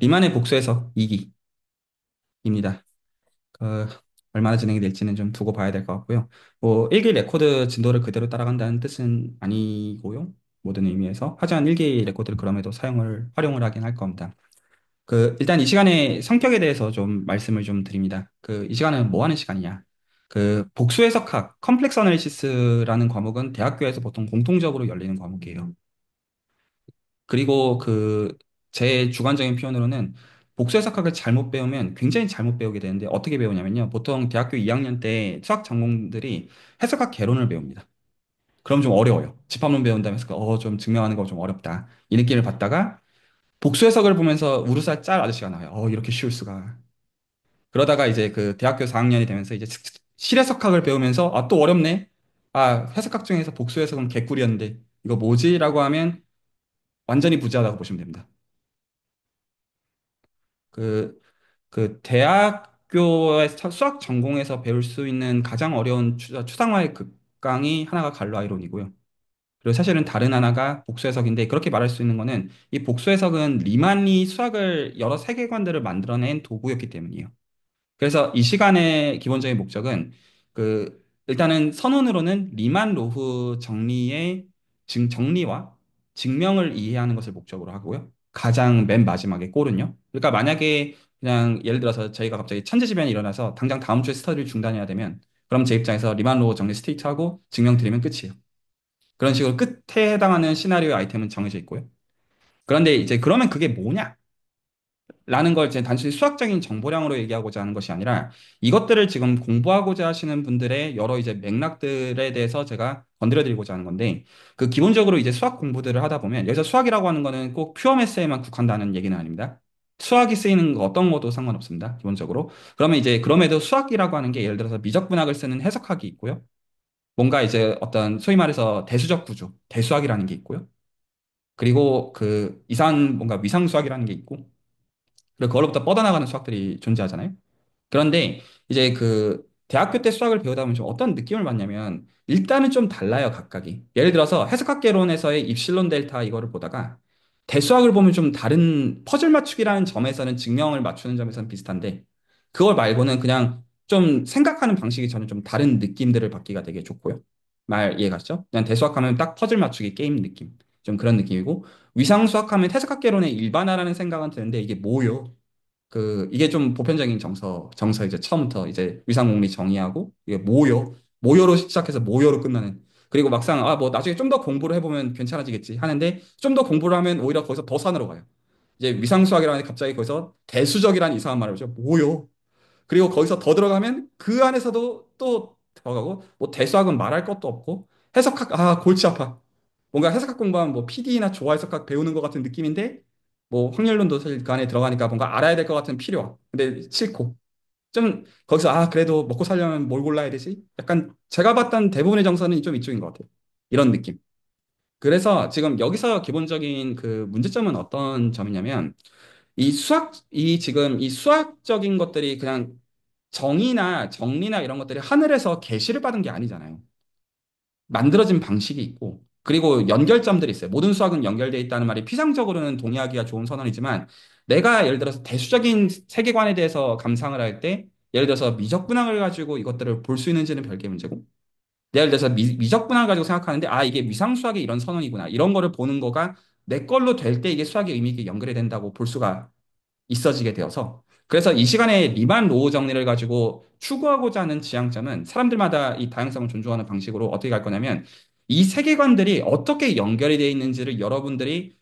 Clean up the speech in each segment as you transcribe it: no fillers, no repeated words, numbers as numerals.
리만의 복수에서 2기입니다. 그, 얼마나 진행이 될지는 좀 두고 봐야 될 것 같고요. 뭐, 1기 레코드 진도를 그대로 따라간다는 뜻은 아니고요. 모든 의미에서. 하지만 1기 레코드를 그럼에도 활용을 하긴 할 겁니다. 일단 이 시간에 성격에 대해서 좀 말씀을 좀 드립니다. 이 시간은 뭐 하는 시간이냐? 복수 해석학, 컴플렉스 어널리시스라는 과목은 대학교에서 보통 공통적으로 열리는 과목이에요. 그리고 제 주관적인 표현으로는 복수해석학을 잘못 배우면 굉장히 잘못 배우게 되는데 어떻게 배우냐면요. 보통 대학교 2학년 때 수학 전공들이 해석학 개론을 배웁니다. 그럼 좀 어려워요. 집합론 배운다면서 좀 증명하는 거 좀 어렵다. 이 느낌을 받다가 복수해석을 보면서 우르사 짤 아저씨가 나와요. 이렇게 쉬울 수가. 그러다가 이제 대학교 4학년이 되면서 이제 실해석학을 배우면서 또 어렵네. 해석학 중에서 복수해석은 개꿀이었는데 이거 뭐지? 라고 하면 완전히 부재하다고 보시면 됩니다. 그, 대학교의 수학 전공에서 배울 수 있는 가장 어려운 추상화의 극강이 하나가 갈로 아이론이고요. 그리고 사실은 다른 하나가 복수해석인데 그렇게 말할 수 있는 거는 이 복수해석은 리만이 수학을 여러 세계관들을 만들어낸 도구였기 때문이에요. 그래서 이 시간의 기본적인 목적은 일단은 선언으로는 리만 로흐 정리와 증명을 이해하는 것을 목적으로 하고요. 가장 맨 마지막에 골은요. 그러니까 만약에 그냥 예를 들어서 저희가 갑자기 천재지변이 일어나서 당장 다음 주에 스터디를 중단해야 되면 그럼 제 입장에서 리만 로흐 정리 스테이트하고 증명 드리면 끝이에요. 그런 식으로 끝에 해당하는 시나리오의 아이템은 정해져 있고요. 그런데 이제 그러면 그게 뭐냐? 라는 걸 이제 단순히 수학적인 정보량으로 얘기하고자 하는 것이 아니라 이것들을 지금 공부하고자 하시는 분들의 여러 이제 맥락들에 대해서 제가 건드려 드리고자 하는 건데 기본적으로 이제 수학 공부들을 하다 보면 여기서 수학이라고 하는 거는 꼭 퓨어 매스에만 국한다는 얘기는 아닙니다. 수학이 쓰이는 거 어떤 것도 상관없습니다. 기본적으로. 그러면 이제 그럼에도 수학이라고 하는 게 예를 들어서 미적분학을 쓰는 해석학이 있고요. 뭔가 이제 어떤 소위 말해서 대수적 구조, 대수학이라는 게 있고요. 그리고 이상 뭔가 위상수학이라는 게 있고 그리고 그걸로부터 뻗어나가는 수학들이 존재하잖아요. 그런데 이제 대학교 때 수학을 배우다 보면 좀 어떤 느낌을 받냐면 일단은 좀 달라요, 각각이. 예를 들어서 해석학개론에서의 입실론 델타 이거를 보다가 대수학을 보면 좀 다른 퍼즐 맞추기라는 점에서는 증명을 맞추는 점에서는 비슷한데 그걸 말고는 그냥 좀 생각하는 방식이 전혀 좀 다른 느낌들을 받기가 되게 좋고요. 말 이해가시죠? 그냥 대수학하면 딱 퍼즐 맞추기 게임 느낌. 좀 그런 느낌이고 위상수학하면 해석학개론의 일반화라는 생각은 드는데 이게 뭐요? 이게 좀 보편적인 정서 이제 처음부터 이제 위상공리 정의하고, 이게 모여로 시작해서 모여로 끝나는. 그리고 막상, 뭐 나중에 좀 더 공부를 해보면 괜찮아지겠지 하는데, 좀 더 공부를 하면 오히려 거기서 더 산으로 가요. 이제 위상수학이라는 갑자기 거기서 대수적이라는 이상한 말을 하죠. 모여. 그리고 거기서 더 들어가면 그 안에서도 또 들어가고, 뭐 대수학은 말할 것도 없고, 해석학, 골치 아파. 뭔가 해석학 공부하면 뭐 PD나 조화 해석학 배우는 것 같은 느낌인데 뭐 확률론도 사실 그 안에 들어가니까 뭔가 알아야 될 것 같은 필요함. 근데 싫고 좀 거기서 그래도 먹고 살려면 뭘 골라야 되지? 약간 제가 봤던 대부분의 정서는 좀 이쪽인 것 같아요. 이런 느낌. 그래서 지금 여기서 기본적인 문제점은 어떤 점이냐면 지금 이 수학적인 것들이 그냥 정의나 정리나 이런 것들이 하늘에서 계시를 받은 게 아니잖아요. 만들어진 방식이 있고, 그리고 연결점들이 있어요. 모든 수학은 연결되어 있다는 말이 피상적으로는 동의하기가 좋은 선언이지만, 내가 예를 들어서 대수적인 세계관에 대해서 감상을 할 때, 예를 들어서 미적분학을 가지고 이것들을 볼 수 있는지는 별개의 문제고, 예를 들어서 미적분학을 가지고 생각하는데, 이게 위상수학의 이런 선언이구나. 이런 거를 보는 거가 내 걸로 될 때 이게 수학의 의미 있게 연결이 된다고 볼 수가 있어지게 되어서 그래서 이 시간에 리만 로우 정리를 가지고 추구하고자 하는 지향점은 사람들마다 이 다양성을 존중하는 방식으로 어떻게 갈 거냐면 이 세계관들이 어떻게 연결이 되어 있는지를 여러분들이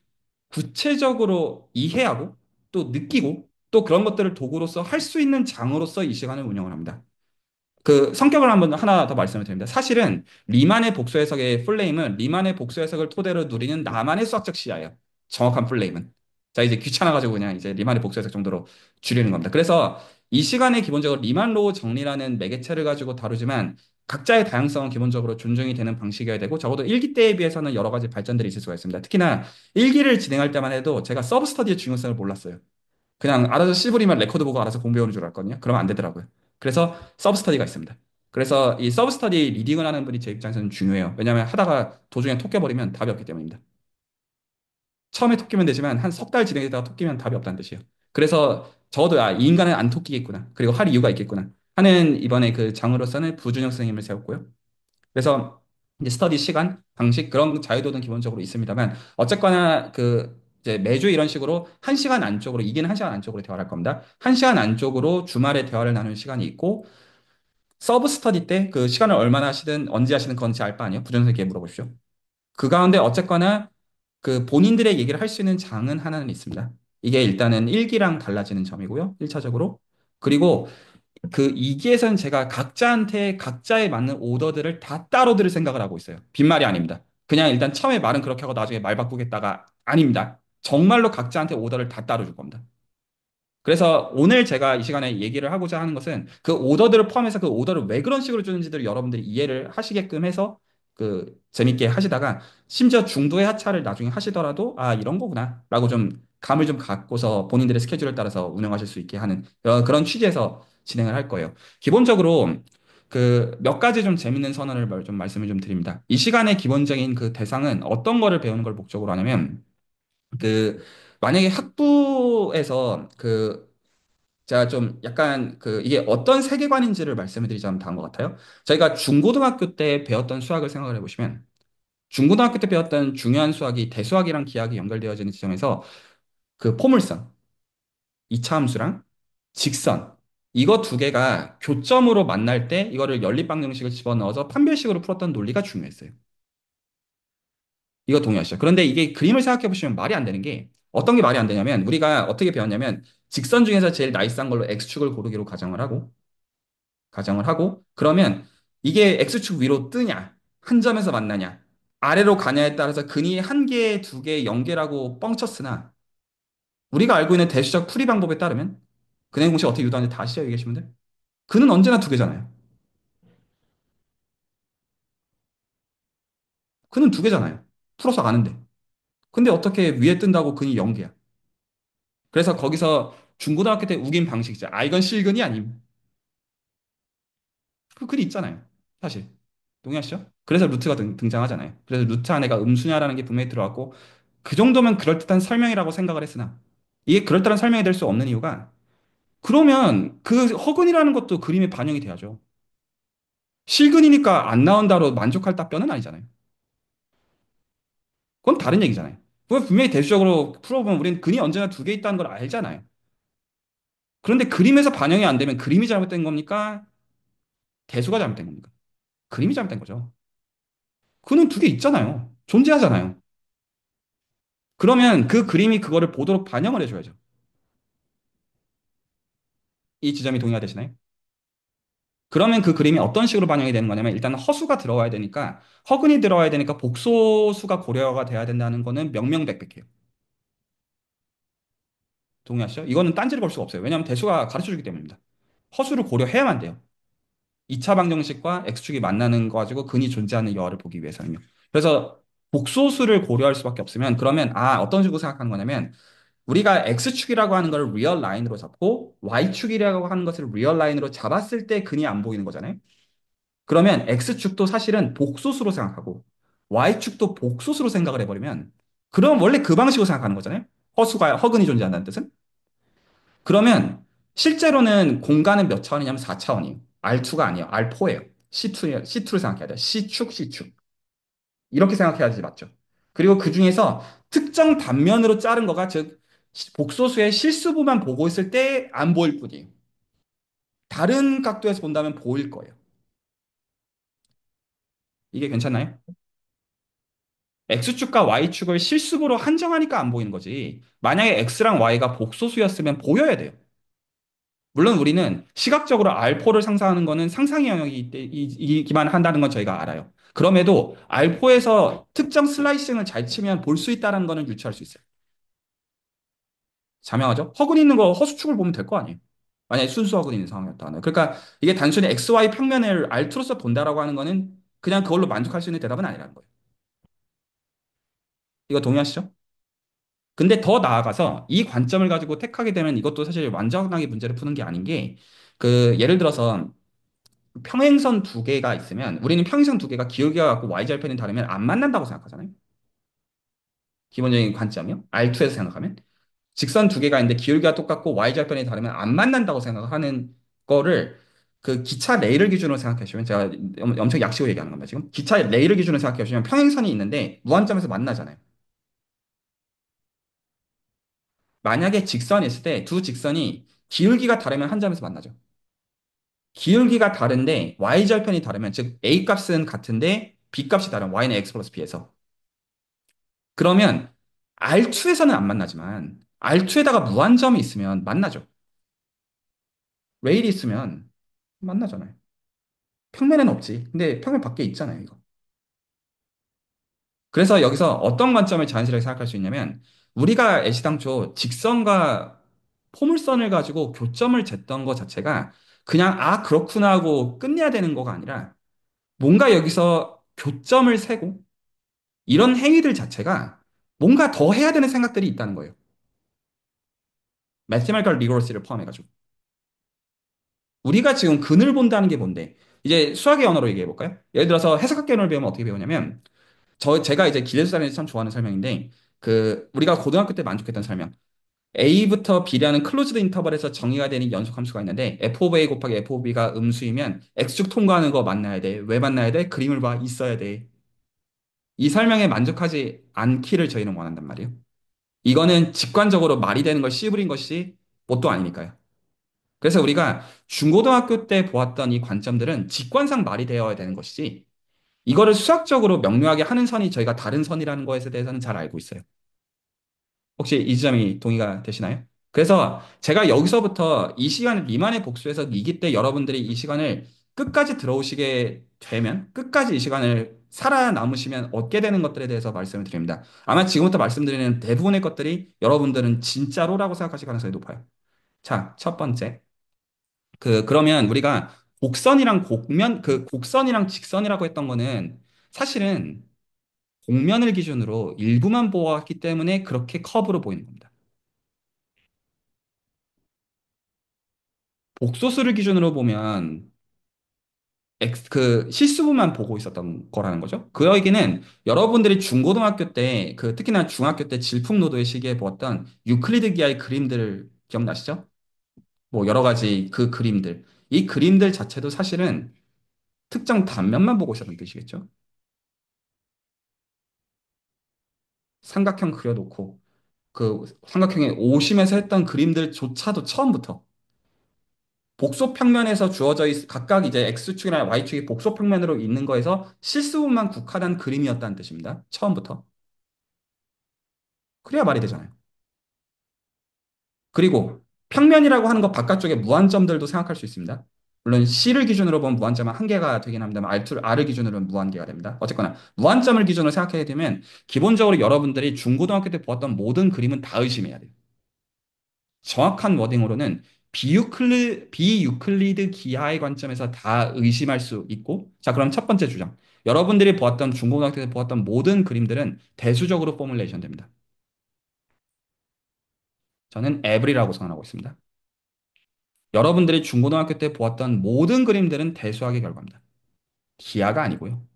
구체적으로 이해하고 또 느끼고 또 그런 것들을 도구로서 할 수 있는 장으로서 이 시간을 운영을 합니다. 성격을 한번 하나 더 말씀을 드립니다. 사실은 리만의 복수 해석의 풀네임은 리만의 복수 해석을 토대로 누리는 나만의 수학적 시야예요. 정확한 풀네임은. 자, 이제 귀찮아가지고 그냥 이제 리만의 복수 해석 정도로 줄이는 겁니다. 그래서 이 시간에 기본적으로 리만 로우 정리라는 매개체를 가지고 다루지만 각자의 다양성은 기본적으로 존중이 되는 방식이어야 되고 적어도 1기 때에 비해서는 여러 가지 발전들이 있을 수가 있습니다. 특히나 1기를 진행할 때만 해도 제가 서브 스터디의 중요성을 몰랐어요. 그냥 알아서 씨부리면 레코드 보고 알아서 공부해오는 줄 알았거든요. 그러면 안 되더라고요. 그래서 서브 스터디가 있습니다. 그래서 이 서브 스터디 리딩을 하는 분이 제 입장에서는 중요해요. 왜냐하면 하다가 도중에 톡 깨버리면 답이 없기 때문입니다. 처음에 토끼면 되지만 한 석 달 진행했다가 토끼면 답이 없다는 뜻이에요. 그래서 적어도 아, 이 인간은 안 토끼겠구나. 그리고 할 이유가 있겠구나. 하는 이번에 그 장으로서는 부준영 선생님을 세웠고요. 그래서 이제 스터디 시간, 방식 그런 자유도는 기본적으로 있습니다만 어쨌거나 그 이제 매주 이런 식으로 한 시간 안쪽으로 이긴 한 시간 안쪽으로 대화를 할 겁니다. 한 시간 안쪽으로 주말에 대화를 나누는 시간이 있고 서브 스터디 때 그 시간을 얼마나 하시든 언제 하시든 그건 제 알 바 아니에요. 부전 선생님께 물어보십시오. 그 가운데 어쨌거나 그 본인들의 얘기를 할 수 있는 장은 하나는 있습니다. 이게 일단은 1기랑 달라지는 점이고요. 1차적으로. 그리고 그 2기에서는 제가 각자한테 각자에 맞는 오더들을 다 따로 들을 생각을 하고 있어요. 빈말이 아닙니다. 그냥 일단 처음에 말은 그렇게 하고 나중에 말 바꾸겠다가 아닙니다. 정말로 각자한테 오더를 다 따로 줄 겁니다. 그래서 오늘 제가 이 시간에 얘기를 하고자 하는 것은 그 오더들을 포함해서 그 오더를 왜 그런 식으로 주는지를 여러분들이 이해를 하시게끔 해서 그 재밌게 하시다가 심지어 중도의 하차를 나중에 하시더라도 아, 이런 거구나 라고 좀 감을 좀 갖고서 본인들의 스케줄에 따라서 운영하실 수 있게 하는 그런 취지에서 진행을 할 거예요. 기본적으로 그 몇 가지 좀 재밌는 선언을 좀 말씀을 좀 드립니다. 이 시간의 기본적인 그 대상은 어떤 거를 배우는 걸 목적으로 하냐면 그 만약에 학부에서 그 제가 좀 약간 그 이게 어떤 세계관인지를 말씀을 드리자면 다음 것 같아요. 저희가 중고등학교 때 배웠던 수학을 생각을 해보시면 중고등학교 때 배웠던 중요한 수학이 대수학이랑 기하학이 연결되어지는 지점에서 그 포물선, 이차함수랑 직선 이거 두 개가 교점으로 만날 때 이거를 연립방정식을 집어넣어서 판별식으로 풀었던 논리가 중요했어요. 이거 동의하시죠? 그런데 이게 그림을 생각해 보시면 말이 안 되는 게 어떤 게 말이 안 되냐면 우리가 어떻게 배웠냐면 직선 중에서 제일 나이스한 걸로 x축을 고르기로 가정을 하고 그러면 이게 x축 위로 뜨냐 한 점에서 만나냐 아래로 가냐에 따라서 근이 한 개, 두 개, 연계라고 뻥쳤으나 우리가 알고 있는 대수적 풀이 방법에 따르면 근해 공식 어떻게 유도하는지 다 아시죠? 여기 계신 분들? 근은 언제나 두 개잖아요. 근은 두 개잖아요. 풀어서 가는데. 근데 어떻게 위에 뜬다고 근이 연계야? 그래서 거기서 중고등학교 때 우긴 방식이죠. 아, 이건 실근이 아님. 그 글이 있잖아요. 사실. 동의하시죠? 그래서 루트가 등장하잖아요. 그래서 루트 안에가 음수냐라는 게 분명히 들어왔고, 그 정도면 그럴듯한 설명이라고 생각을 했으나, 이게 그럴듯한 설명이 될 수 없는 이유가, 그러면 그 허근이라는 것도 그림에 반영이 돼야죠. 실근이니까 안 나온다로 만족할 답변은 아니잖아요. 그건 다른 얘기잖아요. 그건 분명히 대수적으로 풀어보면 우리는 근이 언제나 두 개 있다는 걸 알잖아요. 그런데 그림에서 반영이 안 되면 그림이 잘못된 겁니까? 대수가 잘못된 겁니까? 그림이 잘못된 거죠. 그는 두 개 있잖아요. 존재하잖아요. 그러면 그 그림이 그거를 보도록 반영을 해줘야죠. 이 지점이 동의가 되시나요? 그러면 그 그림이 어떤 식으로 반영이 되는 거냐면 일단 허수가 들어와야 되니까 허근이 들어와야 되니까 복소수가 고려가 돼야 된다는 거는 명명백백해요. 동의하시죠? 이거는 딴지를 걸 수가 없어요. 왜냐하면 대수가 가르쳐 주기 때문입니다. 허수를 고려해야만 돼요. 2차 방정식과 x축이 만나는 거 가지고 근이 존재하는 여하를 보기 위해서는요. 그래서 복소수를 고려할 수밖에 없으면 그러면 아 어떤 식으로 생각하는 거냐면 우리가 x축이라고 하는 걸 리얼 라인으로 잡고 y축이라고 하는 것을 리얼 라인으로 잡았을 때 근이 안 보이는 거잖아요. 그러면 x축도 사실은 복소수로 생각하고 y축도 복소수로 생각을 해버리면 그럼 원래 그 방식으로 생각하는 거잖아요. 허수가 허근이 존재한다는 뜻은. 그러면 실제로는 공간은 몇 차원이냐면 4차원이에요. R2가 아니에요. R4예요. C2로 생각해야 돼요. C축, C축. 이렇게 생각해야지 맞죠. 그리고 그 중에서 특정 단면으로 자른 거가 즉 복소수의 실수부만 보고 있을 때 안 보일 뿐이에요. 다른 각도에서 본다면 보일 거예요. 이게 괜찮나요? X축과 Y축을 실수부로 한정하니까 안 보이는 거지. 만약에 X랑 Y가 복소수였으면 보여야 돼요. 물론 우리는 시각적으로 R4를 상상하는 거는 상상의 영역이기만 한다는 건 저희가 알아요. 그럼에도 R4에서 특정 슬라이싱을 잘 치면 볼 수 있다는 거는 유추할 수 있어요. 자명하죠? 허근 있는 거 허수축을 보면 될 거 아니에요. 만약에 순수 허근 있는 상황이었다면. 그러니까 이게 단순히 XY 평면을 R2로서 본다라고 하는 거는 그냥 그걸로 만족할 수 있는 대답은 아니라는 거예요. 이거 동의하시죠? 근데 더 나아가서 이 관점을 가지고 택하게 되면 이것도 사실 완전하게 문제를 푸는 게 아닌 게 그 예를 들어서 평행선 두 개가 있으면 우리는 평행선 두 개가 기울기가 같고 y절편이 다르면 안 만난다고 생각하잖아요. 기본적인 관점이요. R2에서 생각하면. 직선 두 개가 있는데 기울기가 똑같고 y절편이 다르면 안 만난다고 생각하는 거를 그 기차 레일을 기준으로 생각해 주시면 제가 엄청 약식으로 얘기하는 겁니다. 지금 기차 레일을 기준으로 생각해 주시면 평행선이 있는데 무한점에서 만나잖아요. 만약에 직선이 있을 때 두 직선이 기울기가 다르면 한 점에서 만나죠. 기울기가 다른데 y절편이 다르면 즉 a 값은 같은데 b 값이 다른 y는 x 플러스 b에서 그러면 R2에서는 안 만나지만 R2에다가 무한점이 있으면 만나죠. 레일이 있으면 만나잖아요. 평면에는 없지. 근데 평면 밖에 있잖아요, 이거. 그래서 여기서 어떤 관점을 자연스럽게 생각할 수 있냐면 우리가 애시당초 직선과 포물선을 가지고 교점을 쟀던 것 자체가 그냥 아, 그렇구나 하고 끝내야 되는 거가 아니라 뭔가 여기서 교점을 세고 이런 행위들 자체가 뭔가 더 해야 되는 생각들이 있다는 거예요. 매스메리컬 리거러시를 포함해가지고. 우리가 지금 근을 본다는 게 뭔데? 이제 수학의 언어로 얘기해 볼까요? 예를 들어서 해석학계 언어를 배우면 어떻게 배우냐면 제가 이제 기대수사를 참 좋아하는 설명인데 우리가 고등학교 때 만족했던 설명. A부터 B라는 클로즈드 인터벌에서 정의가 되는 연속 함수가 있는데 f of A 곱하기 f of B가 음수이면 X축 통과하는 거 만나야 돼. 왜 만나야 돼? 그림을 봐. 있어야 돼. 이 설명에 만족하지 않기를 저희는 원한단 말이에요. 이거는 직관적으로 말이 되는 걸 씨부린 것이 뭣도 아니니까요. 그래서 우리가 중고등학교 때 보았던 이 관점들은 직관상 말이 되어야 되는 것이지, 이거를 수학적으로 명료하게 하는 선이 저희가 다른 선이라는 것에 대해서는 잘 알고 있어요. 혹시 이 지점이 동의가 되시나요? 그래서 제가 여기서부터 이 시간을 미만의 복수에서 이기 때 여러분들이 이 시간을 끝까지 들어오시게 되면, 끝까지 이 시간을 살아남으시면 얻게 되는 것들에 대해서 말씀을 드립니다. 아마 지금부터 말씀드리는 대부분의 것들이 여러분들은 진짜로라고 생각하실 가능성이 높아요. 자, 첫 번째. 그러면 우리가 곡선이랑 직선이라고 했던 거는 사실은 곡면을 기준으로 일부만 보았기 때문에 그렇게 커브로 보이는 겁니다. 복소수를 기준으로 보면 실수부만 보고 있었던 거라는 거죠. 그 얘기는 여러분들이 중고등학교 때, 특히나 중학교 때 질풍노도의 시기에 보았던 유클리드 기하의 그림들 기억나시죠? 뭐 여러 가지 그 그림들. 이 그림들 자체도 사실은 특정 단면만 보고 있었던 뜻이겠죠. 삼각형 그려놓고 그 삼각형의 오심에서 했던 그림들조차도 처음부터 복소 평면에서 주어져 각각 이제 X축이나 Y축이 복소 평면으로 있는 거에서 실수만 국한한 그림이었다는 뜻입니다. 처음부터. 그래야 말이 되잖아요. 그리고 평면이라고 하는 것 바깥쪽에 무한점들도 생각할 수 있습니다. 물론 C를 기준으로 보면 무한점은 한 개가 되긴 합니다만 R을 기준으로 보면 무한개가 됩니다. 어쨌거나 무한점을 기준으로 생각하게 되면 기본적으로 여러분들이 중고등학교 때 보았던 모든 그림은 다 의심해야 돼요. 정확한 워딩으로는 비유클리드 기하의 관점에서 다 의심할 수 있고, 자, 그럼 첫 번째 주장. 여러분들이 보았던 중고등학교 때 보았던 모든 그림들은 대수적으로 포뮬레이션 됩니다. 저는 에브리라고 선언하고 있습니다. 여러분들이 중고등학교 때 보았던 모든 그림들은 대수학의 결과입니다. 기하가 아니고요.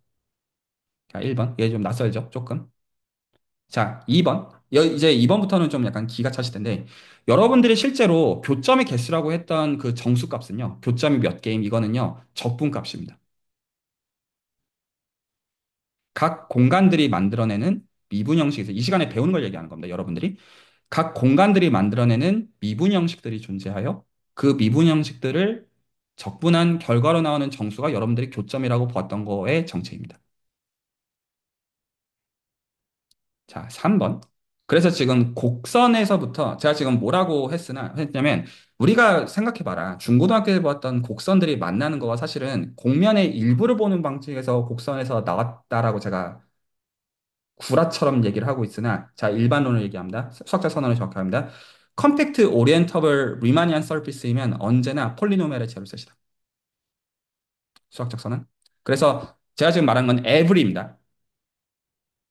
자, 1번. 이게 좀 낯설죠? 조금. 자, 2번. 이제 2번부터는 좀 약간 기가 차실 텐데, 여러분들이 실제로 교점의 개수라고 했던 그 정수값은요, 교점이 몇 개임, 이거는요, 적분값입니다. 각 공간들이 만들어내는 미분 형식에서 이 시간에 배우는 걸 얘기하는 겁니다. 여러분들이. 각 공간들이 만들어내는 미분 형식들이 존재하여 그 미분 형식들을 적분한 결과로 나오는 정수가 여러분들이 교점이라고 보았던 거의 정체입니다. 자, 3번. 그래서 지금 곡선에서부터 제가 지금 뭐라고 했냐면 우리가 생각해봐라. 중고등학교 때 보았던 곡선들이 만나는 거와 사실은 곡면의 일부를 보는 방식에서 곡선에서 나왔다라고 제가 구라처럼 얘기를 하고 있으나 자, 일반론을 얘기합니다. 수학적 선언을 정확합니다. 컴팩트 오리엔터블 리마니안 서피스이면 언제나 폴리노멜의 제로 셋이다. 수학적 선언. 그래서 제가 지금 말한 건 every입니다.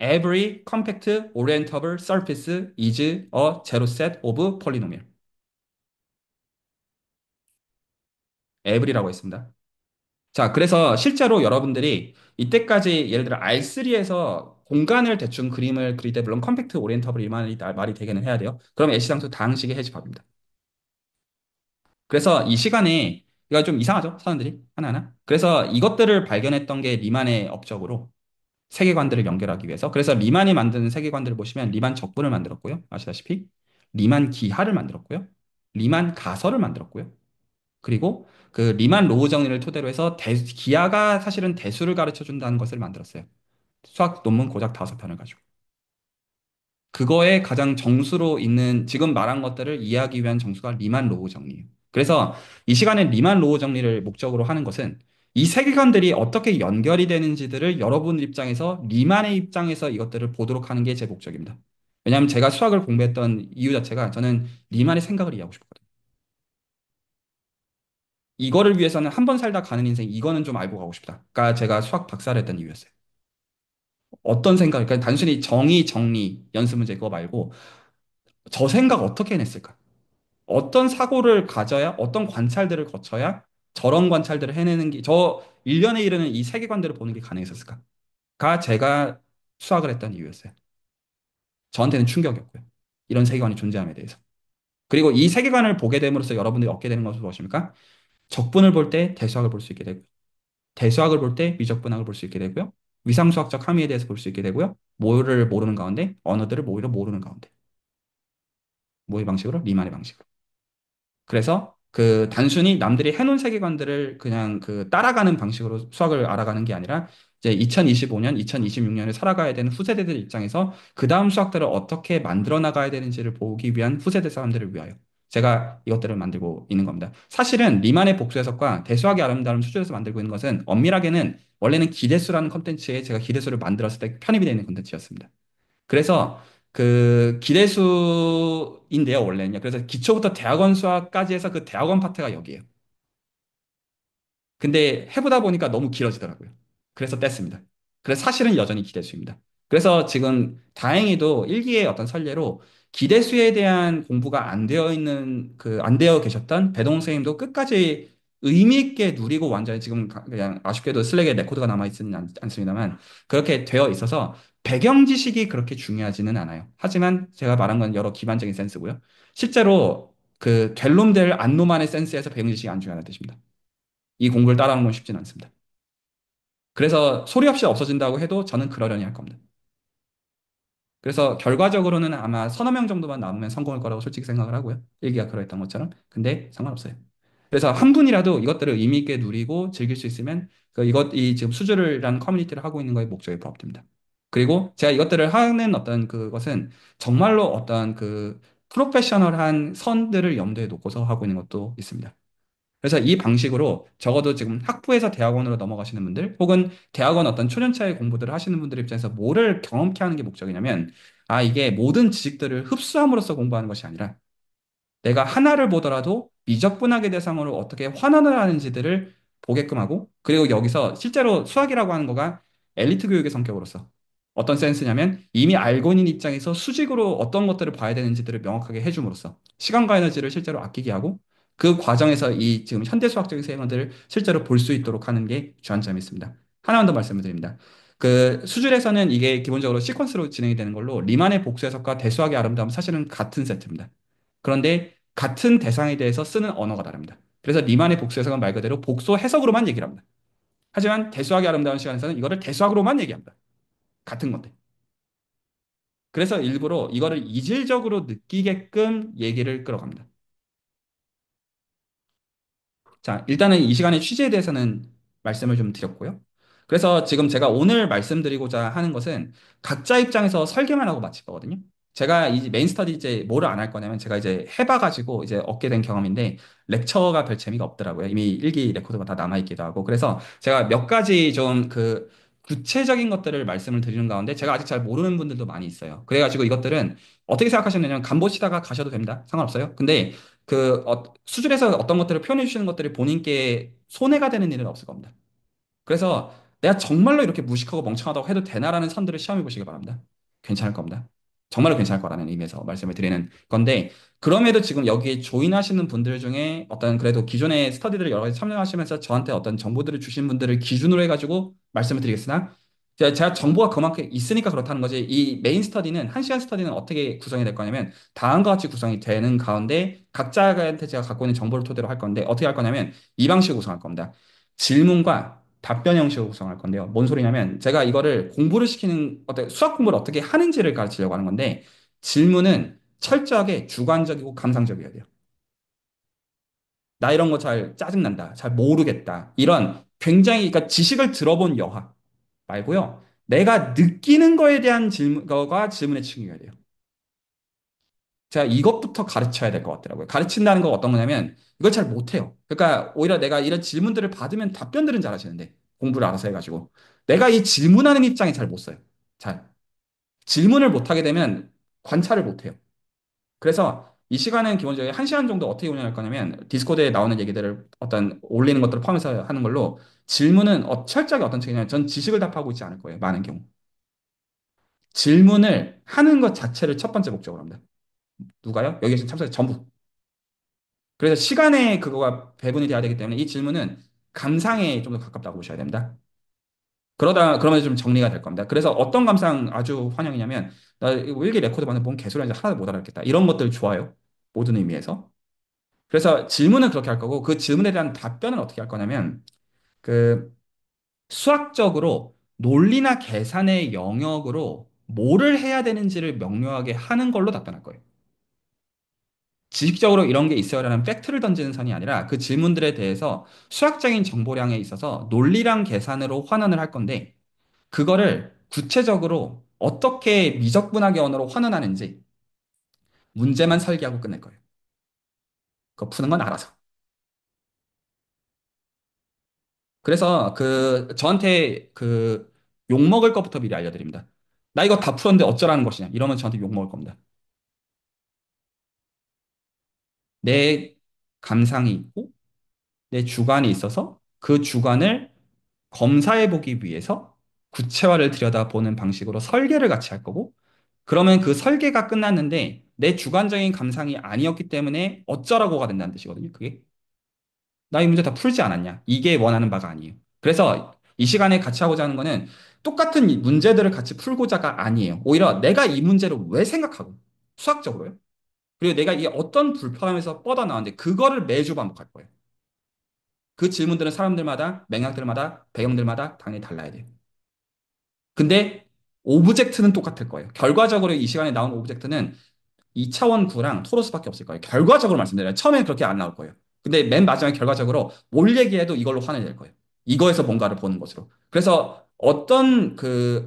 Every compact orientable surface is a zero set of polynomial. every라고 했습니다. 자, 그래서 실제로 여러분들이 이때까지 예를 들어 R3에서 공간을 대충 그림을 그릴 때 물론 컴팩트 오리엔터블 이 말이 되게는 해야 돼요. 그럼 애시당초 다항식의 해집합입니다. 그래서 이 시간에 이거 좀 이상하죠? 사람들이 하나하나. 그래서 이것들을 발견했던 게 리만의 업적으로 세계관들을 연결하기 위해서. 그래서 리만이 만든 세계관들을 보시면 리만 적분을 만들었고요. 아시다시피 리만 기하를 만들었고요. 리만 가설을 만들었고요. 그리고 그 리만 로우 정리를 토대로 해서 기하가 사실은 대수를 가르쳐 준다는 것을 만들었어요. 수학 논문 고작 5편을 가지고. 그거에 가장 정수로 있는 지금 말한 것들을 이해하기 위한 정수가 리만 로우 정리예요. 그래서 이 시간에 리만 로우 정리를 목적으로 하는 것은 이 세계관들이 어떻게 연결이 되는지들을 여러분 입장에서 리만의 입장에서 이것들을 보도록 하는 게 제 목적입니다. 왜냐하면 제가 수학을 공부했던 이유 자체가 저는 리만의 생각을 이해하고 싶거든요. 이거를 위해서는 한 번 살다 가는 인생 이거는 좀 알고 가고 싶다. 그러니까 제가 수학 박사를 했던 이유였어요. 어떤 생각, 그러니까 단순히 정의, 정리, 연습 문제 그거 말고 저 생각 어떻게 해냈을까? 어떤 사고를 가져야, 어떤 관찰들을 거쳐야 저런 관찰들을 해내는 게, 저 1년에 이르는 이 세계관들을 보는 게 가능했었을까? 가 제가 수학을 했던 이유였어요. 저한테는 충격이었고요. 이런 세계관이 존재함에 대해서. 그리고 이 세계관을 보게 됨으로써 여러분들이 얻게 되는 것은 무엇입니까? 적분을 볼 때 대수학을 볼 수 있게 되고, 대수학을 볼 때 미적분학을 볼 수 있게 되고요. 위상수학적 함의에 대해서 볼 수 있게 되고요. 모를 모르는 가운데, 언어들을 모의로 모르는 가운데. 모의 방식으로, 리만의 방식으로. 그래서 그 단순히 남들이 해놓은 세계관들을 그냥 그 따라가는 방식으로 수학을 알아가는 게 아니라 이제 2025년, 2026년을 살아가야 되는 후세대들 입장에서 그 다음 수학들을 어떻게 만들어 나가야 되는지를 보기 위한 후세대 사람들을 위하여 제가 이것들을 만들고 있는 겁니다. 사실은 리만의 복수해석과 대수학의 아름다움 수준에서 만들고 있는 것은 엄밀하게는 원래는 기대수라는 컨텐츠에 제가 기대수를 만들었을 때 편입이 되어 있는 컨텐츠였습니다. 그래서 그 기대수인데요, 원래는요. 그래서 기초부터 대학원 수학까지 해서 그 대학원 파트가 여기예요. 근데 해보다 보니까 너무 길어지더라고요. 그래서 뗐습니다. 그래서 사실은 여전히 기대수입니다. 그래서 지금 다행히도 일기의 어떤 선례로 기대수에 대한 공부가 안 되어 있는 안 되어 계셨던 배동 선생님도 끝까지 의미 있게 누리고 완전히 지금 그냥 아쉽게도 슬랙에 레코드가 남아 있지는 않습니다만 그렇게 되어 있어서 배경 지식이 그렇게 중요하지는 않아요. 하지만 제가 말한 건 여러 기반적인 센스고요. 실제로 그 될 놈 될 안 놈만의 센스에서 배경 지식이 안 중요하다는 뜻입니다. 이 공부를 따라하는 건 쉽지는 않습니다. 그래서 소리 없이 없어진다고 해도 저는 그러려니 할 겁니다. 그래서 결과적으로는 아마 서너 명 정도만 남으면 성공할 거라고 솔직히 생각을 하고요. 일기가 그랬던 것처럼. 근데 상관없어요. 그래서 한 분이라도 이것들을 의미 있게 누리고 즐길 수 있으면 이 지금 수주를라는 커뮤니티를 하고 있는 거에 목적에 부합됩니다. 그리고 제가 이것들을 하는 어떤 그것은 정말로 어떤 그 프로페셔널한 선들을 염두에 놓고서 하고 있는 것도 있습니다. 그래서 이 방식으로 적어도 지금 학부에서 대학원으로 넘어가시는 분들 혹은 대학원 어떤 초년차의 공부들을 하시는 분들 입장에서 뭐를 경험케 하는 게 목적이냐면 이게 모든 지식들을 흡수함으로써 공부하는 것이 아니라 내가 하나를 보더라도 미적분학의 대상으로 어떻게 환원을 하는지들을 보게끔 하고, 그리고 여기서 실제로 수학이라고 하는 거가 엘리트 교육의 성격으로서 어떤 센스냐면 이미 알고 있는 입장에서 수직으로 어떤 것들을 봐야 되는지들을 명확하게 해줌으로써 시간과 에너지를 실제로 아끼게 하고 그 과정에서 이 지금 현대 수학적인 세계관들을 실제로 볼 수 있도록 하는 게 주안점이 있습니다. 하나만 더 말씀을 드립니다. 그 수줄에서는 이게 기본적으로 시퀀스로 진행이 되는 걸로 리만의 복수 해석과 대수학의 아름다움 사실은 같은 세트입니다. 그런데 같은 대상에 대해서 쓰는 언어가 다릅니다. 그래서 리만의 복수 해석은 말 그대로 복수 해석으로만 얘기를 합니다. 하지만 대수학이 아름다운 시간에서는 이거를 대수학으로만 얘기합니다. 같은 건데. 그래서 일부러 이거를 이질적으로 느끼게끔 얘기를 끌어갑니다. 자, 일단은 이 시간의 취지에 대해서는 말씀을 좀 드렸고요. 그래서 지금 제가 오늘 말씀드리고자 하는 것은 각자 입장에서 설계만 하고 마칠 거거든요. 제가 이 메인 스터디 이제 뭐를 안 할 거냐면 제가 이제 해봐가지고 이제 얻게 된 경험인데 렉처가 별 재미가 없더라고요. 이미 일기 레코드가 다 남아있기도 하고. 그래서 제가 몇 가지 좀 그 구체적인 것들을 말씀을 드리는 가운데 제가 아직 잘 모르는 분들도 많이 있어요. 그래가지고 이것들은 어떻게 생각하셨느냐면 간 보시다가 가셔도 됩니다. 상관없어요. 근데 수준에서 어떤 것들을 표현해 주시는 것들이 본인께 손해가 되는 일은 없을 겁니다. 그래서 내가 정말로 이렇게 무식하고 멍청하다고 해도 되나라는 선들을 시험해 보시기 바랍니다. 괜찮을 겁니다. 정말로 괜찮을 거라는 의미에서 말씀을 드리는 건데, 그럼에도 지금 여기에 조인하시는 분들 중에 어떤 그래도 기존의 스터디들을 여러 가지 참여하시면서 저한테 어떤 정보들을 주신 분들을 기준으로 해가지고 말씀을 드리겠으나, 제가 정보가 그만큼 있으니까 그렇다는 거지. 이 메인 스터디는, 한 시간 스터디는 어떻게 구성이 될 거냐면, 다음과 같이 구성이 되는 가운데, 각자한테 제가 갖고 있는 정보를 토대로 할 건데, 어떻게 할 거냐면, 이 방식으로 구성할 겁니다. 질문과 답변 형식으로 구성할 건데요. 뭔 소리냐면, 제가 이거를 공부를 시키는, 어떤 수학 공부를 어떻게 하는지를 가르치려고 하는 건데, 질문은 철저하게 주관적이고 감상적이어야 돼요. 나 이런 거 잘 짜증난다. 잘 모르겠다. 이런 굉장히, 그러니까 지식을 들어본 여하 말고요. 내가 느끼는 거에 대한 거가 질문의 층이어야 돼요. 제가 이것부터 가르쳐야 될 것 같더라고요. 가르친다는 거 어떤 거냐면 이걸 잘 못해요. 그러니까 오히려 내가 이런 질문들을 받으면 답변들은 잘하시는데 공부를 알아서 해가지고 내가 이 질문하는 입장에 잘 못 써요. 잘. 질문을 못하게 되면 관찰을 못해요. 그래서 이 시간은 기본적으로 1시간 정도 어떻게 운영할 거냐면 디스코드에 나오는 얘기들을 어떤 올리는 것들을 포함해서 하는 걸로 질문은 철저하게 어떤 책이냐면 전 지식을 답하고 있지 않을 거예요. 많은 경우. 질문을 하는 것 자체를 첫 번째 목적으로 합니다. 누가요? 여기 참석자 전부. 그래서 시간에 그거가 배분이 돼야 되기 때문에 이 질문은 감상에 좀 더 가깝다고 보셔야 됩니다. 그러면 좀 정리가 될 겁니다. 그래서 어떤 감상 아주 환영이냐면, 나 이거 일기 레코드 받는 뭔 개소리인지 하나도 못 알아듣겠다. 이런 것들 좋아요. 모든 의미에서. 그래서 질문은 그렇게 할 거고, 그 질문에 대한 답변은 어떻게 할 거냐면, 그 수학적으로 논리나 계산의 영역으로 뭐를 해야 되는지를 명료하게 하는 걸로 답변할 거예요. 지식적으로 이런 게 있어요라는 팩트를 던지는 선이 아니라 그 질문들에 대해서 수학적인 정보량에 있어서 논리랑 계산으로 환원을 할 건데 그거를 구체적으로 어떻게 미적분하게 언어로 환원하는지 문제만 설계하고 끝낼 거예요. 그거 푸는 건 알아서. 그래서 저한테 욕먹을 것부터 미리 알려드립니다. 나 이거 다 풀었는데 어쩌라는 것이냐. 이러면 저한테 욕먹을 겁니다. 내 감상이 있고 내 주관이 있어서 그 주관을 검사해 보기 위해서 구체화를 들여다보는 방식으로 설계를 같이 할 거고, 그러면 그 설계가 끝났는데 내 주관적인 감상이 아니었기 때문에 어쩌라고가 된다는 뜻이거든요. 그게. 나 이 문제 다 풀지 않았냐. 이게 원하는 바가 아니에요. 그래서 이 시간에 같이 하고자 하는 거는 똑같은 이 문제들을 같이 풀고자가 아니에요. 오히려 내가 이 문제를 왜 생각하고, 수학적으로요. 그리고 내가 이게 어떤 불편함에서 뻗어나왔는데 그거를 매주 반복할 거예요. 그 질문들은 사람들마다, 맥락들마다, 배경들마다 당연히 달라야 돼요. 근데 오브젝트는 똑같을 거예요. 결과적으로 이 시간에 나온 오브젝트는 2차원 구랑 토로스밖에 없을 거예요. 결과적으로 말씀드려요. 처음엔 그렇게 안 나올 거예요. 근데 맨 마지막에 결과적으로 뭘 얘기해도 이걸로 화내낼 거예요. 이거에서 뭔가를 보는 것으로. 그래서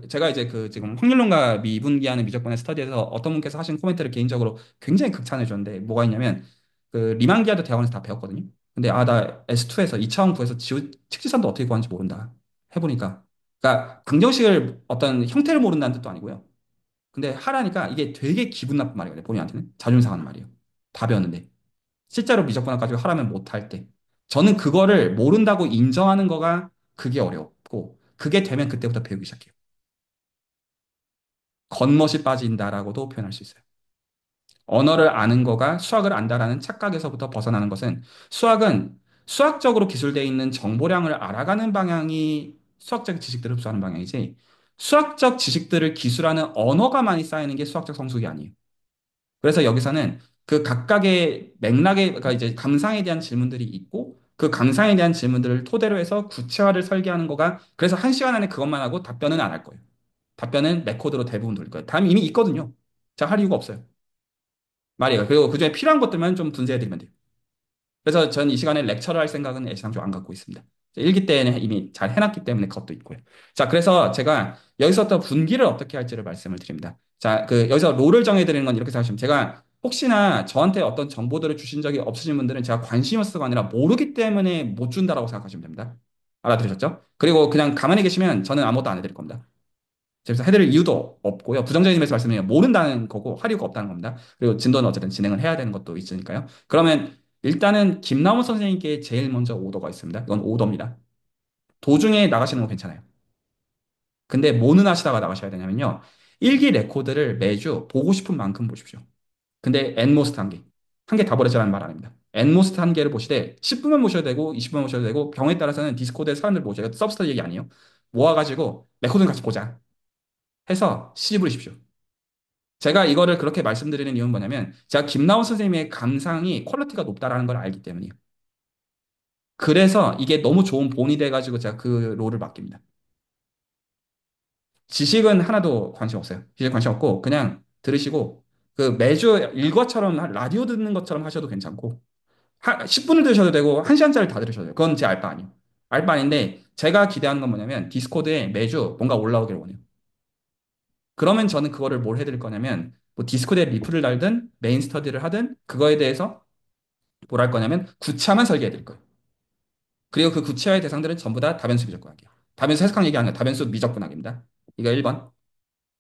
제가 이제 지금 확률론과 미분기하는 미적분의 스터디에서 어떤 분께서 하신 코멘트를 개인적으로 굉장히 극찬해 줬는데 뭐가 있냐면 리만기하도 대학원에서 다 배웠거든요. 근데 나 S2에서 2차원 구에서 직지선도 어떻게 구하는지 모른다. 해보니까. 그러니까 방정식을 어떤 형태를 모른다는 뜻도 아니고요. 근데 하라니까 이게 되게 기분 나쁜 말이거든요. 본인한테는. 자존심 상하는 말이에요. 다 배웠는데. 실제로 미적분학 가지고 하라면 못할 때. 저는 그거를 모른다고 인정하는 거가 그게 어렵고, 그게 되면 그때부터 배우기 시작해요. 겉멋이 빠진다라고도 표현할 수 있어요. 언어를 아는 거가 수학을 안다라는 착각에서부터 벗어나는 것은 수학은 수학적으로 기술되어 있는 정보량을 알아가는 방향이 수학적 지식들을 흡수하는 방향이지 수학적 지식들을 기술하는 언어가 많이 쌓이는 게 수학적 성숙이 아니에요. 그래서 여기서는 그 각각의 맥락에, 그러니까 이제 감상에 대한 질문들이 있고 그 감상에 대한 질문들을 토대로 해서 구체화를 설계하는 거가 그래서 1시간 안에 그것만 하고 답변은 안 할 거예요. 답변은 레코드로 대부분 돌릴 거예요. 답이 이미 있거든요. 자, 할 이유가 없어요. 말이에요. 그리고 그중에 필요한 것들만 좀 분쇄해드리면 돼요. 그래서 전 이 시간에 렉처를 할 생각은 애시당초 안 갖고 있습니다. 1기 때는 이미 잘 해놨기 때문에 그것도 있고요. 자, 그래서 제가 여기서부터 분기를 어떻게 할지를 말씀을 드립니다. 자, 여기서 롤을 정해드리는 건 이렇게 생각하시면 제가 혹시나 저한테 어떤 정보들을 주신 적이 없으신 분들은 제가 관심이 없어서가 아니라 모르기 때문에 못 준다라고 생각하시면 됩니다. 알아들으셨죠? 그리고 그냥 가만히 계시면 저는 아무것도 안 해드릴 겁니다. 그래서 해드릴 이유도 없고요. 부정적인 의미에서 말씀드리면 모른다는 거고 할 이유가 없다는 겁니다. 그리고 진도는 어쨌든 진행을 해야 되는 것도 있으니까요. 그러면 일단은 김남훈 선생님께 제일 먼저 오더가 있습니다. 이건 오더입니다. 도중에 나가시는 건 괜찮아요. 근데 뭐는 하시다가 나가셔야 되냐면요. 일기 레코드를 매주 보고 싶은 만큼 보십시오. 근데 엔모스트 한 개. 한 개 다 버리자는 말 아닙니다. 엔모스트 한 개를 보시되 10분만 모셔도 되고 20분만 모셔도 되고 경우에 따라서는 디스코드에 사람들 모셔요. 서브스터 얘기 아니에요. 모아가지고 레코드는 같이 보자 해서 시부르십시오 제가 이거를 그렇게 말씀드리는 이유는 뭐냐면 제가 김나온 선생님의 감상이 퀄리티가 높다라는 걸 알기 때문이에요. 그래서 이게 너무 좋은 본이 돼가지고 제가 그 롤을 맡깁니다. 지식은 하나도 관심 없어요. 지식 관심 없고 그냥 들으시고 그 매주 일과처럼 라디오 듣는 것처럼 하셔도 괜찮고 10분을 들으셔도 되고 1시간짜리 다 들으셔도 돼요. 그건 제 알바 아니에요. 알바 아닌데 제가 기대하는 건 뭐냐면 디스코드에 매주 뭔가 올라오길 원해요. 그러면 저는 그거를 뭘 해드릴 거냐면 뭐 디스코드에 리플을 달든 메인 스터디를 하든 그거에 대해서 뭘 할 거냐면 구체화만 설계해드릴 거예요. 그리고 그 구체화의 대상들은 전부 다 다변수 미적분학이에요. 다변수 해석학 얘기 아니라 다변수 미적분학입니다. 이거 1번.